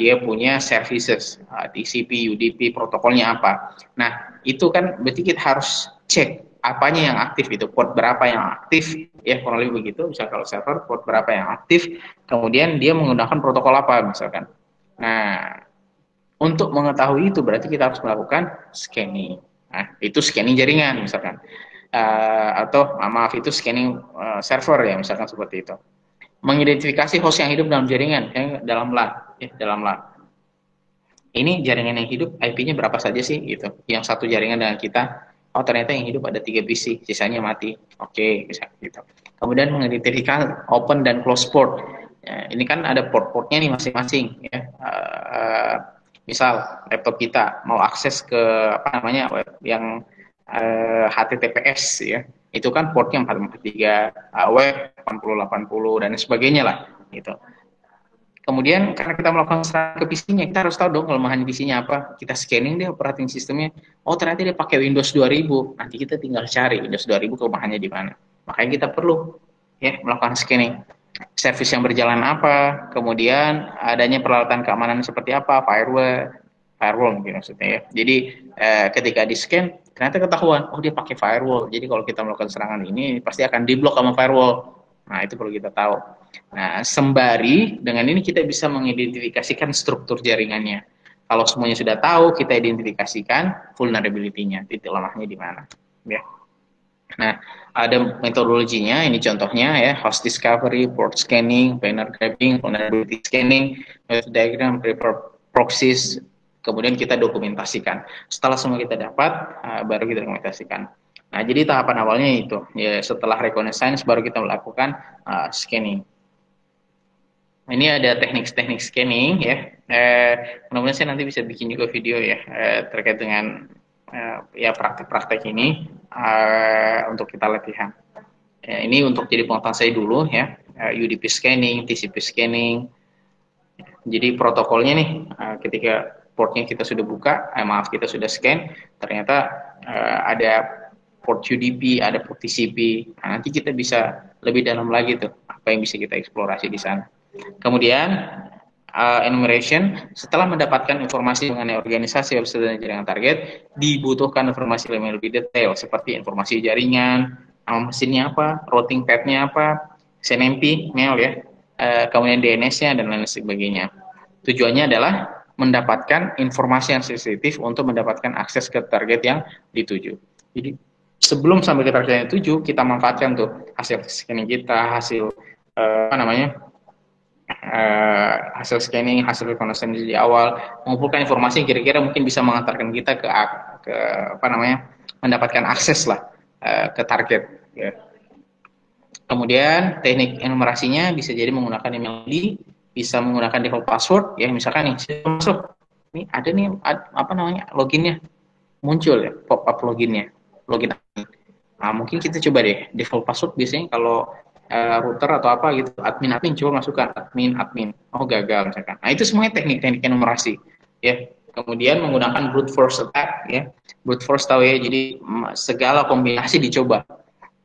dia punya services, TCP, UDP, protokolnya apa. Nah itu kan berarti kita harus cek apanya yang aktif itu, port berapa yang aktif, ya kurang lebih begitu. Misalnya kalau server port berapa yang aktif, kemudian dia menggunakan protokol apa misalkan. Nah untuk mengetahui itu berarti kita harus melakukan scanning. Nah, itu scanning jaringan misalkan. Atau maaf itu scanning server ya misalkan seperti itu. Mengidentifikasi host yang hidup dalam jaringan, dalam LAN, dalam LAN. Ini jaringan yang hidup IP-nya berapa saja sih gitu. Yang satu jaringan dengan kita, oh ternyata yang hidup ada 3 PC, sisanya mati. Oke, bisa gitu. Kemudian mengidentifikasi open dan close port. Ya, ini kan ada port-portnya nih masing-masing ya. Misal laptop kita mau akses ke apa namanya web yang HTTPS ya, itu kan portnya 443, web 8080 dan sebagainya lah gitu. Kemudian karena kita melakukan serangan ke PC-nya, kita harus tahu dong kelemahan PC-nya apa. Kita scanning deh operating sistemnya. Oh ternyata dia pakai Windows 2000. Nanti kita tinggal cari Windows 2000 kelemahannya di mana. Makanya kita perlu ya melakukan scanning. Service yang berjalan apa, kemudian adanya peralatan keamanan seperti apa, firewall mungkin maksudnya ya. Jadi ketika di scan ternyata ketahuan, oh dia pakai firewall. Jadi kalau kita melakukan serangan ini pasti akan diblok sama firewall. Nah itu perlu kita tahu. Nah sembari dengan ini kita bisa mengidentifikasikan struktur jaringannya. Kalau semuanya sudah tahu, kita identifikasikan vulnerability-nya, titik lemahnya di mana. Ya. Nah, ada metodologinya, ini contohnya ya, host discovery, port scanning, banner grabbing, vulnerability scanning, method diagram, prepare proxies, kemudian kita dokumentasikan. Setelah semua kita dapat, baru kita dokumentasikan. Nah, jadi tahapan awalnya itu, ya setelah reconnaissance baru kita melakukan scanning. Ini ada teknik-teknik scanning ya. Mudah-mudahan saya nanti bisa bikin juga video ya terkait dengan ya praktek-praktek ini untuk kita latihan. Ini untuk jadi pengetahuan saya dulu ya, UDP scanning, TCP scanning. Jadi protokolnya nih ketika portnya kita sudah buka, kita sudah scan, ternyata ada port UDP, ada port TCP. Nah, nanti kita bisa lebih dalam lagi tuh apa yang bisa kita eksplorasi di sana. Kemudian enumeration, setelah mendapatkan informasi mengenai organisasi website dan jaringan target, dibutuhkan informasi yang lebih detail seperti informasi jaringan, nama mesinnya apa, routing path-nya apa, SNMP, mail ya, kemudian DNS-nya dan lain sebagainya. Tujuannya adalah mendapatkan informasi yang sensitif untuk mendapatkan akses ke target yang dituju. Jadi sebelum sampai ke target yang dituju, kita manfaatkan tuh hasil scanning kita, hasil hasil scanning, hasil reconnaissance di awal, mengumpulkan informasi yang kira-kira mungkin bisa mengantarkan kita ke mendapatkan akses lah ke target. Ya. Kemudian teknik enumerasinya bisa jadi menggunakan email ID, bisa menggunakan default password. Ya misalkan nih, saya masuk, ini ada nih loginnya muncul ya, pop up loginnya, login. Nah mungkin kita coba deh default password biasanya kalau router atau apa gitu, admin coba masukkan admin, oh gagal misalkan. Nah itu semuanya teknik-teknik enumerasi ya. Kemudian menggunakan brute force attack ya, brute force tahu ya, jadi segala kombinasi dicoba.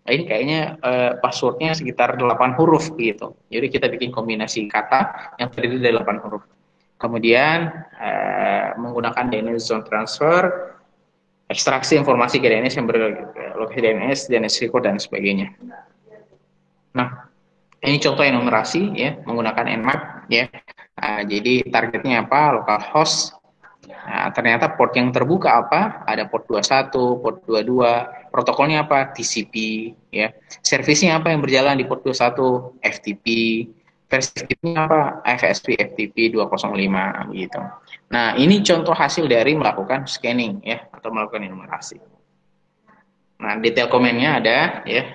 Nah, ini kayaknya passwordnya sekitar 8 huruf gitu, jadi kita bikin kombinasi kata yang terdiri dari 8 huruf. Kemudian menggunakan DNS zone transfer, ekstraksi informasi ke DNS yang berlokasi DNS record dan sebagainya. Nah, ini contoh enumerasi ya, menggunakan Nmap ya. Jadi targetnya apa? Localhost. Nah, ternyata port yang terbuka apa? Ada port 21, port 22. Protokolnya apa? TCP ya. Servisnya apa yang berjalan di port 21? FTP. Versi FTP-nya apa? FSP FTP 205 begitu. Nah, ini contoh hasil dari melakukan scanning ya, atau melakukan enumerasi. Nah, detail komennya ada ya.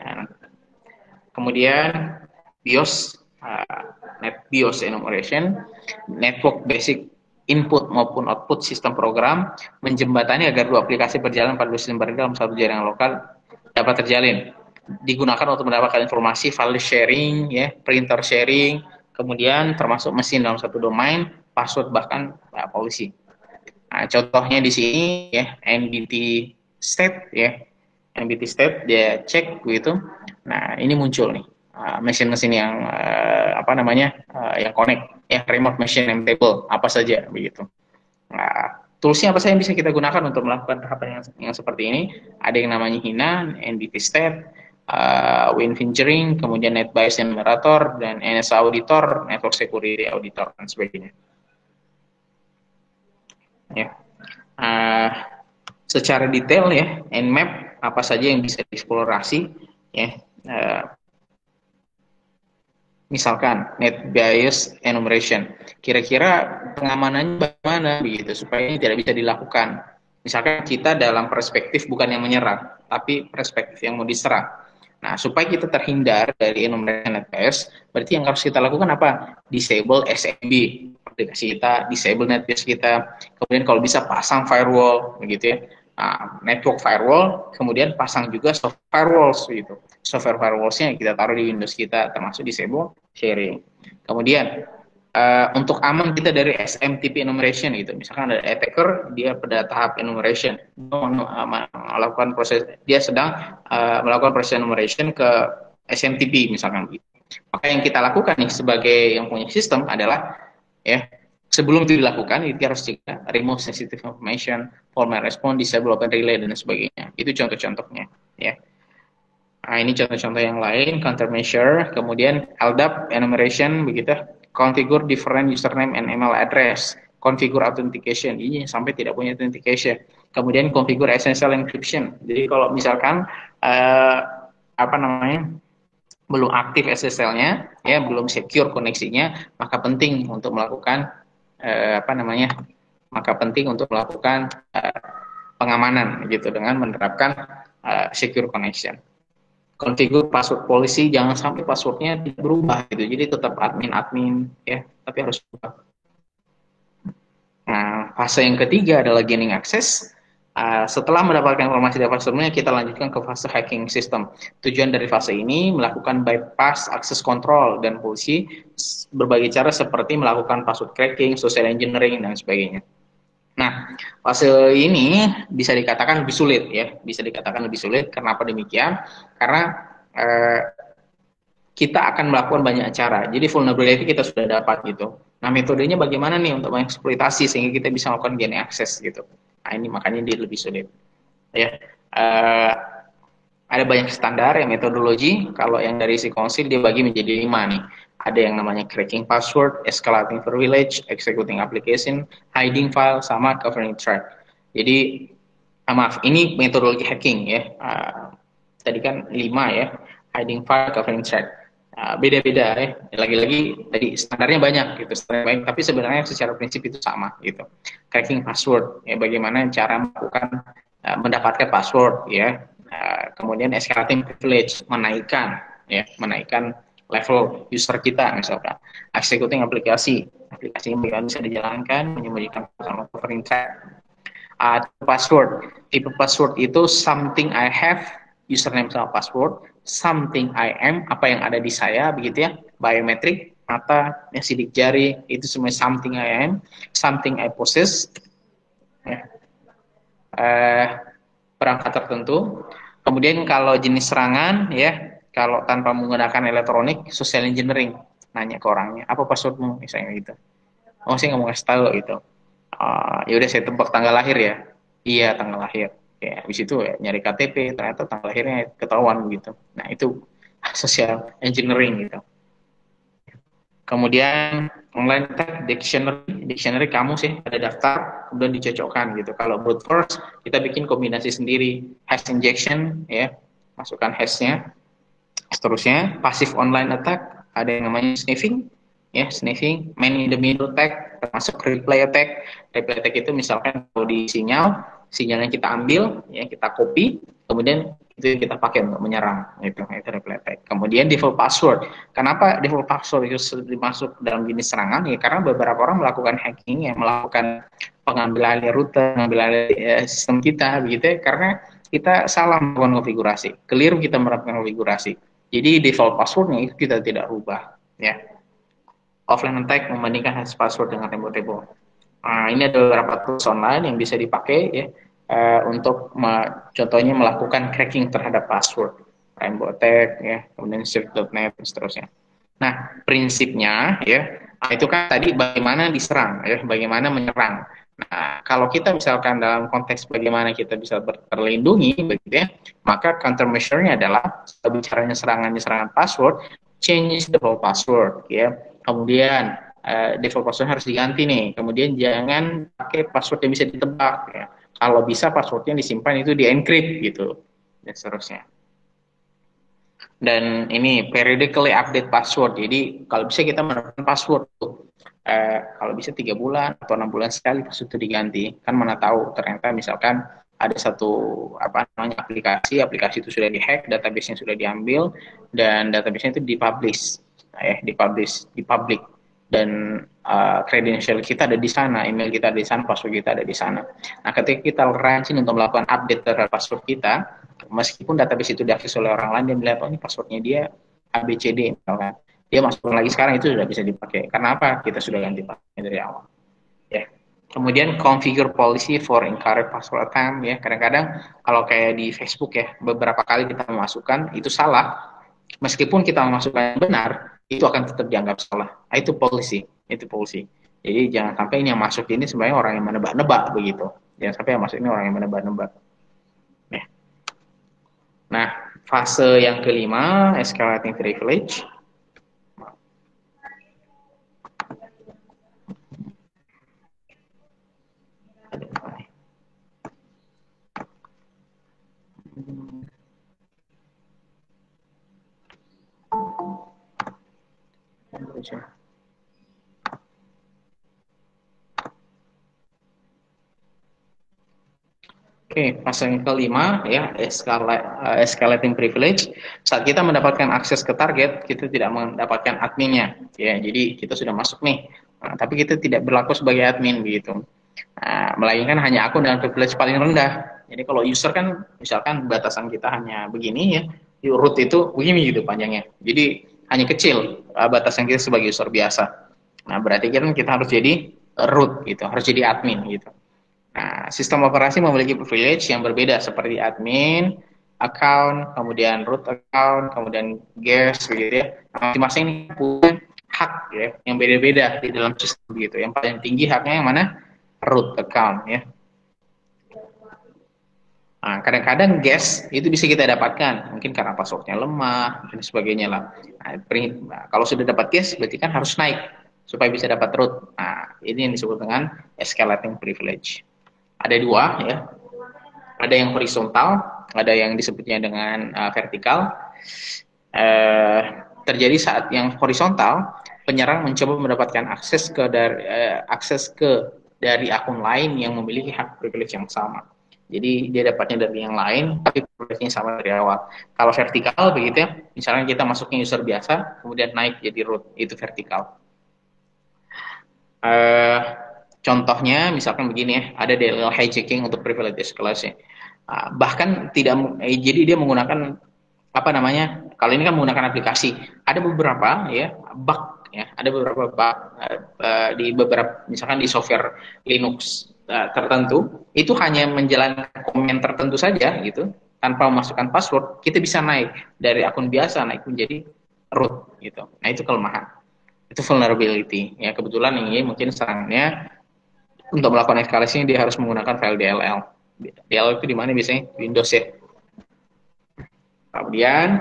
Kemudian BIOS, net BIOS enumeration, network basic input maupun output sistem program, menjembatani agar dua aplikasi berjalan pada dua sistem berbeda dalam satu jaringan lokal dapat terjalin. Digunakan untuk mendapatkan informasi, file sharing, ya, printer sharing, kemudian termasuk mesin dalam satu domain, password bahkan polisi. Nah, contohnya di sini ya, NBT state ya, NBT state dia cek gitu. Nah, ini muncul nih mesin-mesin yang yang connect ya, remote machine name table apa saja begitu. Nah, toolsnya apa saja yang bisa kita gunakan untuk melakukan tahapan yang seperti ini? Ada yang namanya HINA, NBT state, WinFingering, kemudian NetBIOS Enumerator, dan NSA Auditor, Network Security Auditor, dan sebagainya. Ya. Secara detail ya, Nmap apa saja yang bisa dieksplorasi ya. Misalkan NetBIOS enumeration, kira-kira pengamanannya bagaimana begitu supaya ini tidak bisa dilakukan. Misalkan kita dalam perspektif bukan yang menyerang, tapi perspektif yang mau diserang. Nah, supaya kita terhindar dari enumeration NetBIOS, berarti yang harus kita lakukan apa? Disable SMB aplikasi kita, disable NetBIOS kita, kemudian kalau bisa pasang firewall begitu ya. Network firewall, kemudian pasang juga soft firewalls gitu. Software firewalls-nya kita taruh di Windows kita, termasuk disable sharing. Kemudian untuk aman kita dari SMTP enumeration gitu. Misalkan ada attacker, dia pada tahap enumeration, melakukan proses, dia sedang melakukan proses enumeration ke SMTP misalkan gitu. Maka yang kita lakukan nih sebagai yang punya sistem adalah ya, sebelum itu dilakukan, itu harus cegah remove sensitive information, formal response, disable open relay, dan sebagainya. Itu contoh-contohnya. Ya. Nah, ini contoh-contoh yang lain, countermeasure, kemudian LDAP, enumeration, begitu, configure different username and email address, configure authentication, ini sampai tidak punya authentication. Kemudian configure essential encryption. Jadi kalau misalkan belum aktif SSL-nya, ya, belum secure koneksinya, maka penting untuk melakukan pengamanan gitu dengan menerapkan secure connection. Configure password policy, jangan sampai passwordnya tidak berubah gitu, jadi tetap admin ya, tapi harus berubah. Nah, fase yang ketiga adalah gaining access. Setelah mendapatkan informasi dari passwordnya, kita lanjutkan ke fase hacking system. Tujuan dari fase ini melakukan bypass access control dan polisi berbagai cara seperti melakukan password cracking, social engineering, dan sebagainya. Nah, fase ini bisa dikatakan lebih sulit ya, Kenapa demikian? Karena kita akan melakukan banyak cara. Jadi vulnerability kita sudah dapat gitu. Nah, metodenya bagaimana nih untuk mengeksploitasi sehingga kita bisa melakukan gaining access gitu. Nah, ini makanya dia lebih sulit. Ya, ada banyak standar ya metodologi. Kalau yang dari si konsil dia bagi menjadi 5 nih. Ada yang namanya cracking password, escalating privilege, executing application, hiding file, sama covering threat. Jadi, maaf, ini metodologi hacking ya. Tadi kan 5 ya, hiding file, covering threat. Beda-beda ya. Lagi-lagi tadi standarnya banyak gitu, tapi sebenarnya secara prinsip itu sama gitu. Cracking password ya, bagaimana cara mendapatkan password ya. Kemudian escalating privilege, menaikkan level user kita misalkan. Executing aplikasi yang bisa dijalankan, menyembunyikan covering threat. Tipe password itu something I have username sama password, something I am, apa yang ada di saya, begitu ya, biometrik, mata, ya, sidik jari, itu semua something I am, something I possess, ya. Perangkat tertentu. Kemudian kalau jenis serangan, ya, kalau tanpa menggunakan elektronik, social engineering, nanya ke orangnya, apa passwordmu, misalnya gitu. Oh, saya nggak mau kasih tahu gitu. Ya udah saya tebak tanggal lahir ya. Iya, tanggal lahir. Ya, habis itu ya, nyari KTP, ternyata tanggal lahirnya ketahuan begitu. Nah, itu social engineering gitu. Kemudian online attack, dictionary kamus ya, ada daftar, kemudian dicocokkan gitu. Kalau brute force, kita bikin kombinasi sendiri, hash injection ya, masukkan hashnya. Seterusnya, passive online attack, ada yang namanya sniffing, ya, sniffing, man in the middle attack, termasuk replay attack. Replay attack itu misalkan kalau di sinyalnya kita ambil, ya, kita copy, kemudian itu yang kita pakai untuk menyerang, itu replay attack. Kemudian default password. Kenapa default password itu dimasuk dalam jenis serangan? Ya karena beberapa orang melakukan hacking, ya, melakukan pengambil alih rute, pengambil alih sistem kita, begitu ya, karena kita salah melakukan konfigurasi, keliru kita melakukan konfigurasi. Jadi default passwordnya itu kita tidak rubah, ya. Offline attack membandingkan hash password dengan remote. Nah, ini ada beberapa tools online yang bisa dipakai ya untuk contohnya melakukan cracking terhadap password, Rainbow Attack ya, kemudian Shift.net dan seterusnya. Nah, prinsipnya ya itu kan tadi bagaimana diserang ya, bagaimana menyerang. Nah, kalau kita misalkan dalam konteks bagaimana kita bisa terlindungi begitu ya, maka countermeasure-nya adalah bicaranya serangan password, change the whole password ya. Kemudian default password harus diganti nih. Kemudian jangan pakai password yang bisa ditebak ya. Kalau bisa passwordnya disimpan itu di encrypt gitu dan seterusnya. Dan ini periodically update password. Jadi kalau bisa kita menemukan password tuh. Kalau bisa 3 bulan atau 6 bulan sekali password itu diganti. Kan mana tahu ternyata misalkan ada satu aplikasi itu sudah dihack, database-nya sudah diambil dan database-nya itu dipublish. Dipublic dan credential kita ada di sana, email kita ada di sana, password kita ada di sana. Nah, ketika kita rajin untuk melakukan update terhadap password kita, meskipun database itu diakses oleh orang lain, dia melihat oh ini passwordnya dia ABCD, misalkan. Dia masuk lagi sekarang itu sudah bisa dipakai. Karena apa? Kita sudah ganti passwordnya dari awal. Ya. Kemudian configure policy for incorrect password attempt ya. Kadang-kadang kalau kayak di Facebook ya, beberapa kali kita memasukkan itu salah. Meskipun kita memasukkan benar, itu akan tetap dianggap salah. Itu policy. Jadi jangan sampai ini yang masuk ini sebenarnya orang yang menebak-nebak begitu. Jangan sampai yang masuk ini orang yang menebak-nebak. Ya. Nah, fase yang kelima, escalating privilege. Oke, fase yang kelima ya, escalating privilege. Saat kita mendapatkan akses ke target, kita tidak mendapatkan adminnya. Ya, jadi kita sudah masuk nih, tapi kita tidak berlaku sebagai admin begitu. Melainkan hanya akun dengan privilege paling rendah. Jadi kalau user kan, misalkan batasan kita hanya begini ya, root itu begini gitu panjangnya. Jadi hanya kecil batasan kita sebagai user biasa. Nah, berarti kan kita harus jadi root gitu, harus jadi admin gitu. Nah, sistem operasi memiliki privilege yang berbeda seperti admin, account, kemudian root account, kemudian guest begitu ya. Masing-masing ini punya hak ya yang beda-beda di dalam sistem gitu. Yang paling tinggi haknya yang mana? Root account ya. Nah, kadang-kadang guest itu bisa kita dapatkan, mungkin karena passwordnya lemah dan sebagainya lah. Nah, kalau sudah dapat guest berarti kan harus naik supaya bisa dapat root. Nah, ini yang disebut dengan escalating privilege. Ada dua ya, ada yang horizontal, ada yang disebutnya dengan vertikal. Terjadi saat yang horizontal, penyerang mencoba mendapatkan akses dari akun lain yang memiliki hak privilege yang sama. Jadi dia dapatnya dari yang lain, tapi privilege-nya sama dari awal. Kalau vertikal begitu ya, misalnya kita masuknya user biasa, kemudian naik jadi root, itu vertikal. Contohnya misalkan begini ya, ada DLL hijacking untuk privilege escalation. Bahkan jadi dia menggunakan apa namanya, kalau ini kan menggunakan aplikasi, ada beberapa ya bug ya, ada beberapa bug di beberapa, misalkan di software Linux tertentu, itu hanya menjalankan komen tertentu saja gitu, tanpa memasukkan password, kita bisa naik dari akun biasa naik menjadi root gitu. Nah itu kelemahan, itu vulnerability ya. Kebetulan ini mungkin serangannya untuk melakukan eskalasinya dia harus menggunakan file DLL. DLL itu di mana biasanya? Windows ya. Kemudian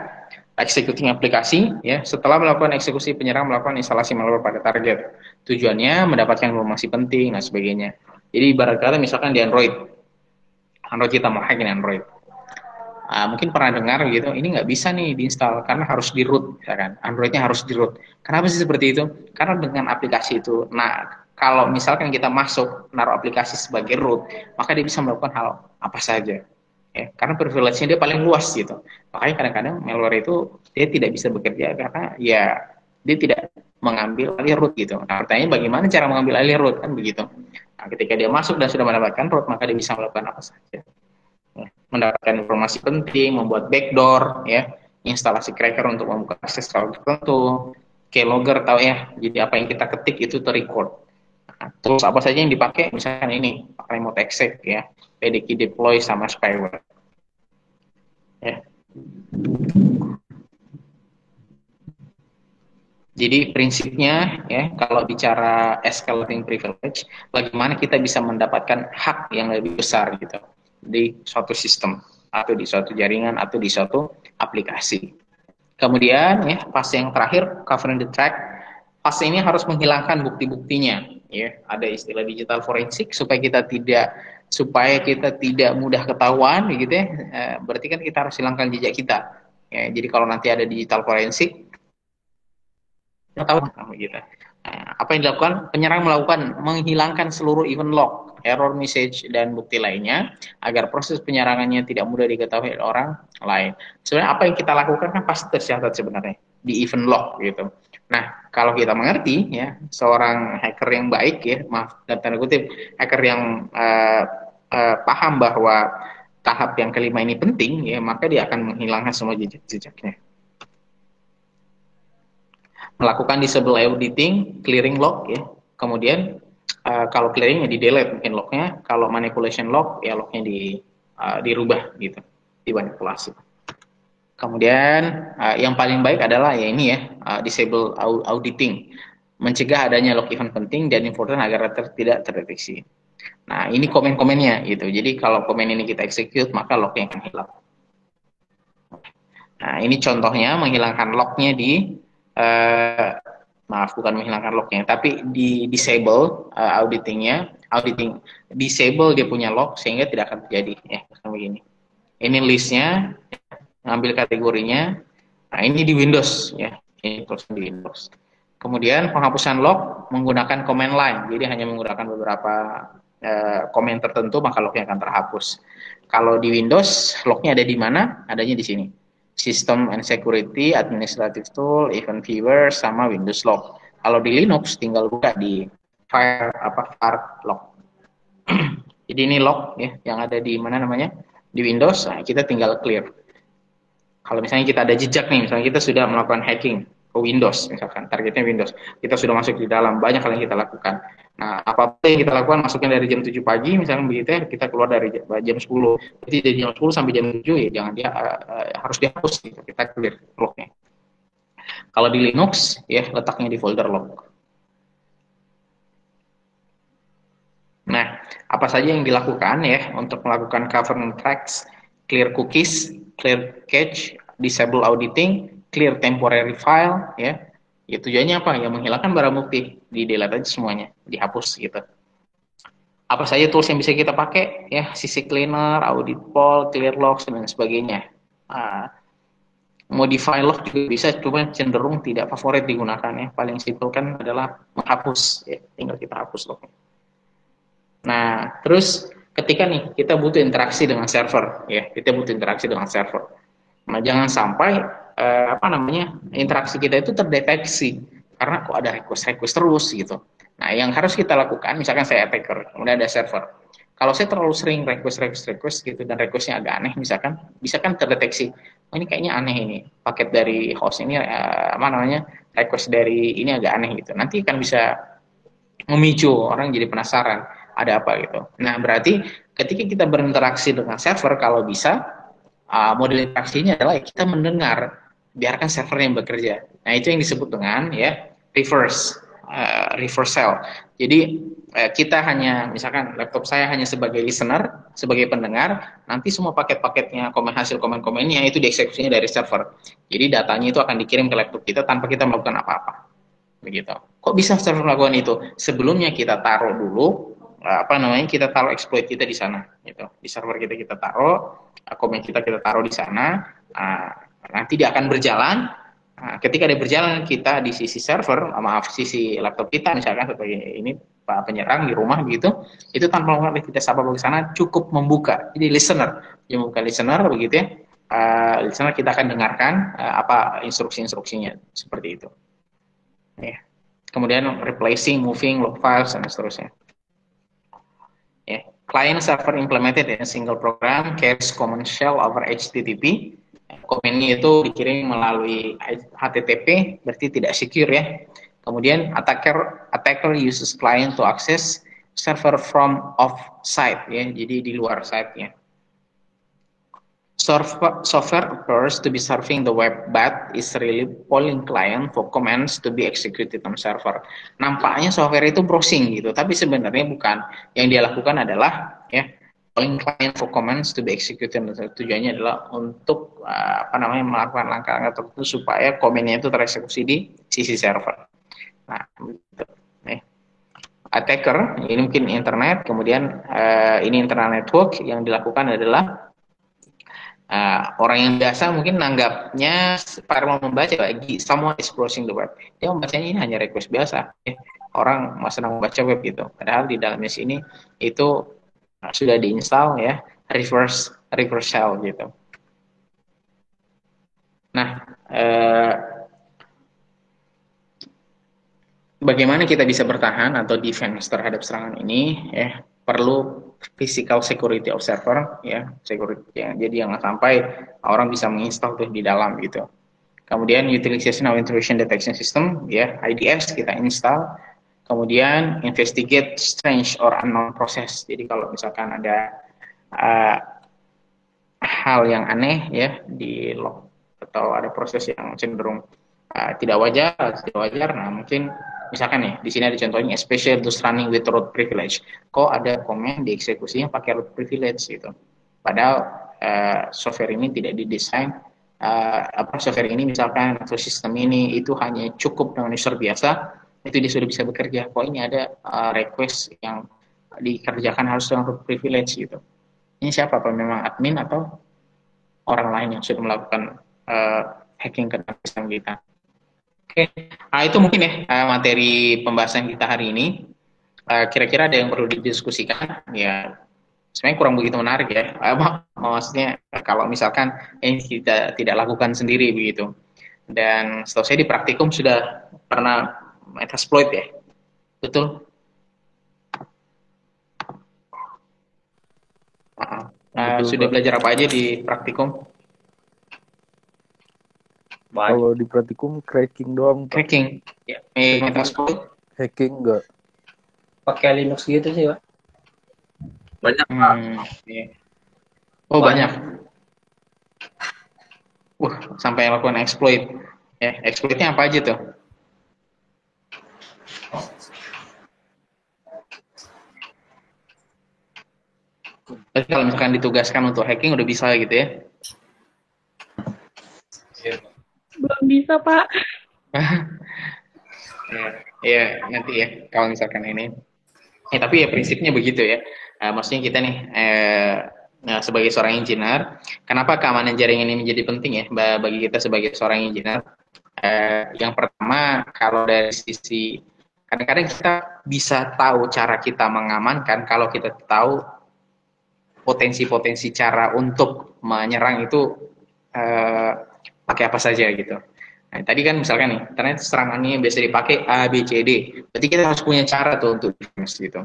executing aplikasi ya, setelah melakukan eksekusi, penyerang melakukan instalasi malware pada target. Tujuannya mendapatkan informasi penting dan sebagainya. Jadi ibarat kata misalkan di Android kita mau hack ini Android. Mungkin pernah dengar gitu, ini nggak bisa nih diinstal karena harus di root, ya kan? Androidnya harus di root. Kenapa sih seperti itu? Karena dengan aplikasi itu, nah kalau misalkan kita masuk naruh aplikasi sebagai root, maka dia bisa melakukan hal apa saja. Ya, karena privilege-nya dia paling luas gitu. Makanya kadang-kadang malware itu dia tidak bisa bekerja karena ya dia tidak mengambil alih root gitu. Nah, pertanyaannya bagaimana cara mengambil alih root kan begitu. Nah, ketika dia masuk dan sudah mendapatkan root, maka dia bisa melakukan apa saja. Ya, mendapatkan informasi penting, membuat backdoor, ya, instalasi cracker untuk membuka akses file tertentu, keylogger tahu ya. Jadi apa yang kita ketik itu terrecord. Nah, terus apa saja yang dipakai, misalkan ini remote exec ya, PDK deploy sama spyware. Ya. Jadi prinsipnya ya, kalau bicara escalating privilege, bagaimana kita bisa mendapatkan hak yang lebih besar gitu di suatu sistem atau di suatu jaringan atau di suatu aplikasi. Kemudian ya, fase yang terakhir, covering the track. Fase ini harus menghilangkan bukti-buktinya. Ya, ada istilah digital forensik supaya kita tidak mudah ketahuan, gitu ya. Berarti kan kita harus hilangkan jejak kita. Ya, jadi kalau nanti ada digital forensik, tahu gitu. Nah, apa yang dilakukan? Penyerang menghilangkan seluruh event log, error message dan bukti lainnya agar proses penyerangannya tidak mudah diketahui oleh orang lain. Sebenarnya apa yang kita lakukan kan pasti tercatat sebenarnya di event log gitu. Nah, kalau kita mengerti ya, seorang hacker yang baik ya, maaf dan tanda kutip, hacker yang paham bahwa tahap yang kelima ini penting ya, maka dia akan menghilangkan semua jejak-jejaknya. Melakukan disable auditing, clearing log ya. Kemudian kalau clearing ya di delete mungkin lognya, kalau manipulation log ya lognya dirubah gitu, dimanipulasi. Kemudian yang paling baik adalah ya ini ya, disable auditing, mencegah adanya log event penting dan important agar tidak terdeteksi. Nah ini komen-komennya gitu. Jadi kalau komen ini kita execute maka lognya akan hilang. Nah ini contohnya menghilangkan lognya di bukan menghilangkan lognya, tapi di disable auditing, disable dia punya log sehingga tidak akan terjadi ya begini. Ini listnya, ngambil kategorinya. Nah ini di Windows ya, ini terus di Windows. Kemudian penghapusan log menggunakan command line, jadi hanya menggunakan beberapa komen tertentu maka lognya akan terhapus. Kalau di Windows lognya ada di mana? Adanya di sini. System and Security, Administrative Tool, Event Viewer, sama Windows Log. Kalau di Linux tinggal buka di file log. Jadi ini log ya, yang ada di mana namanya? Di Windows. Nah, kita tinggal clear. Kalau misalnya kita ada jejak nih, misalnya kita sudah melakukan hacking ke Windows, misalkan targetnya Windows, kita sudah masuk di dalam, banyak hal yang kita lakukan. Nah, apa-apa yang kita lakukan, masuknya dari jam 7 pagi, misalnya begitu ya, kita keluar dari jam 10. Jadi dari jam 10 sampai jam 7 ya, jangan harus dihapus, gitu. Kita clear lognya. Kalau di Linux, ya letaknya di folder log. Nah, apa saja yang dilakukan ya untuk melakukan governance tracks, clear cookies, clear cache, disable auditing, clear temporary file, ya. Ya tujuannya apa? Ya menghilangkan barang bukti, di delete aja semuanya, dihapus gitu. Apa saja tools yang bisa kita pakai? Ya, CC Cleaner, Audit Poll, Clear Logs dan sebagainya. Modify log juga bisa, cuma cenderung tidak favorit digunakan ya. Paling simpel kan adalah menghapus, ya. Tinggal kita hapus lognya. Nah, terus ketika nih kita butuh interaksi dengan server, ya, kita butuh interaksi dengan server. Nah, jangan sampai interaksi kita itu terdeteksi karena kok ada request terus gitu. Nah, yang harus kita lakukan, misalkan saya attacker, kemudian ada server. Kalau saya terlalu sering request gitu dan requestnya agak aneh misalkan, bisa kan terdeteksi, oh ini kayaknya aneh ini, paket dari host ini apa namanya, request dari ini agak aneh gitu. Nanti kan bisa memicu orang jadi penasaran ada apa gitu. Nah, berarti ketika kita berinteraksi dengan server, kalau bisa model interaksinya adalah kita mendengar, biarkan server yang bekerja. Nah, itu yang disebut dengan ya reversal. Jadi kita hanya, misalkan laptop saya hanya sebagai listener, sebagai pendengar, nanti semua paket-paketnya, hasil komen-komennya itu dieksekusinya dari server. Jadi datanya itu akan dikirim ke laptop kita tanpa kita melakukan apa-apa. Begitu. Kok bisa server melakukan itu? Sebelumnya kita taruh dulu kita taruh exploit kita di sana gitu. Di server kita taruh, komen kita taruh di sana. Nanti dia akan berjalan. Ketika dia berjalan, kita di sisi server, sisi laptop kita misalkan sebagai ini penyerang di rumah gitu, itu tanpa melakukan aktivitas apa ke sana, cukup membuka. Jadi listener, dia membuka listener begitu ya. Listener kita akan dengarkan apa instruksi-instruksinya seperti itu. Ya. Kemudian replacing, moving, log files dan seterusnya. Ya. Client server implemented in a single program carries common shell over HTTP. Komennya itu dikirim melalui HTTP, berarti tidak secure ya. Kemudian attacker uses client to access server from off-site ya, jadi di luar site-nya. Software appears to be serving the web but is really polling client for commands to be executed on server. Nampaknya software itu browsing gitu, tapi sebenarnya bukan. Yang dia lakukan adalah ya polling client for commands to be executed. Tujuannya adalah untuk melakukan langkah-langkah tertentu supaya komennya itu tereksekusi di sisi server. Nah, gitu. Attacker ini mungkin internet, kemudian ini internal network. Yang dilakukan adalah orang yang biasa mungkin nanggapnya firewall membaca lagi someone is browsing the web. Dia membacanya ini hanya request biasa. Orang sedang membaca web gitu. Padahal di dalamnya sini itu sudah diinstal ya reverse shell gitu. Nah, bagaimana kita bisa bertahan atau defense terhadap serangan ini ya, perlu physical security of server ya, security ya. Jadi jangan sampai orang bisa menginstal tuh di dalam gitu. Kemudian utilization of intrusion detection system ya, IDS kita install. Kemudian investigate strange or unknown process. Jadi kalau misalkan ada hal yang aneh ya di log atau ada proses yang cenderung tidak wajar, nah mungkin misalkan nih di sini ada contohnya especially those running with root privilege. Kok ada komen dieksekusinya pakai root privilege gitu. Padahal software ini tidak didesain software ini misalkan atau sistem ini itu hanya cukup dengan user biasa, itu dia sudah bisa bekerja. Kok ini ada request yang dikerjakan harus dengan root privilege gitu. Ini siapa? Apa memang admin atau orang lain yang sudah melakukan hacking ke dalam sistem kita? Oke, itu mungkin ya materi pembahasan kita hari ini. Kira-kira ada yang perlu didiskusikan? Ya, sebenarnya kurang begitu menarik ya. Maksudnya kalau misalkan ini kita tidak lakukan sendiri begitu. Dan setahu saya di praktikum sudah pernah metasploit ya, betul? Sudah belajar apa aja di praktikum? Kalau di praktikum cracking doang. Cracking, ya. Metasploit? Hacking enggak. Pakai Linux gitu sih, Pak. Banyak. Ya. Oh banyak. Sampai lakukan exploit. Ya, exploitnya apa aja tuh? Jadi kalau misalkan ditugaskan untuk hacking udah bisa gitu ya? Belum bisa, Pak. Ya, nanti ya kalau misalkan ini. Tapi ya prinsipnya begitu ya. Maksudnya kita nih sebagai seorang engineer, kenapa keamanan jaringan ini menjadi penting ya bagi kita sebagai seorang engineer? Yang pertama, kalau dari sisi kadang-kadang kita bisa tahu cara kita mengamankan kalau kita tahu potensi-potensi cara untuk menyerang itu pakai apa saja gitu. Nah, tadi kan misalkan nih, ternyata serangannya biasa dipakai A, B, C, D. Berarti kita harus punya cara tuh untuk defense gitu.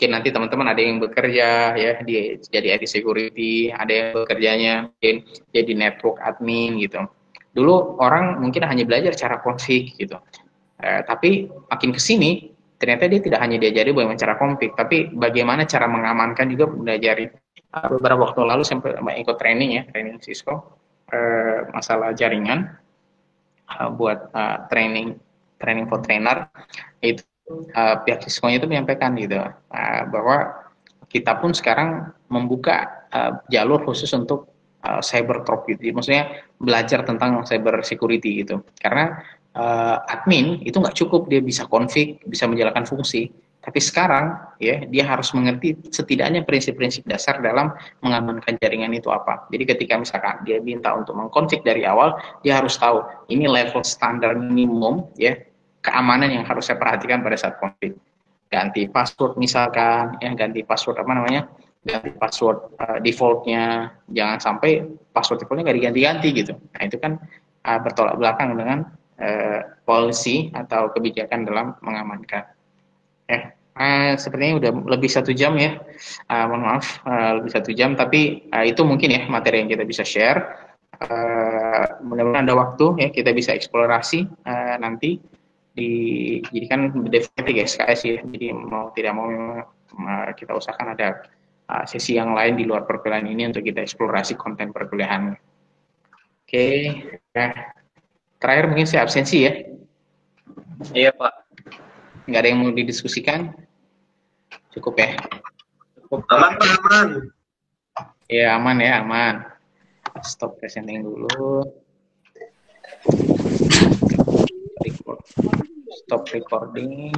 mungkin nanti teman-teman ada yang bekerja ya jadi IT security, ada yang bekerjanya mungkin jadi network admin gitu. Dulu orang mungkin hanya belajar cara config gitu, tapi makin kesini ternyata dia tidak hanya diajari bagaimana cara config, tapi bagaimana cara mengamankan juga belajar. Beberapa waktu lalu sampai ikut training Cisco masalah jaringan, buat training for trainer itu. Pihak Cisco-nya itu menyampaikan gitu bahwa kita pun sekarang membuka jalur khusus untuk cyber trop gitu, maksudnya belajar tentang cyber security gitu, karena admin itu nggak cukup dia bisa config, bisa menjalankan fungsi, tapi sekarang ya dia harus mengerti setidaknya prinsip-prinsip dasar dalam mengamankan jaringan itu apa. Jadi ketika misalkan dia minta untuk mengkonfig dari awal, dia harus tahu ini level standar minimum ya keamanan yang harus saya perhatikan pada saat config. Ganti password misalkan, ganti password ganti password defaultnya, jangan sampai password defaultnya nggak diganti-ganti gitu. Nah itu kan bertolak belakang dengan policy atau kebijakan dalam mengamankan. Sepertinya udah lebih 1 jam ya, mohon maaf lebih 1 jam, tapi itu mungkin ya materi yang kita bisa share. Mudah-mudahan ada waktu ya kita bisa eksplorasi nanti. Jadi kan definitely SKS ya, jadi mau tidak mau kita usahakan ada sesi yang lain di luar perkuliahan ini untuk kita eksplorasi konten perkuliahan. Oke. Terakhir mungkin saya absensi ya. Iya Pak. Nggak ada yang mau didiskusikan? Cukup ya? Cukup. Aman. Ya aman. Stop presenting dulu. Stop recording.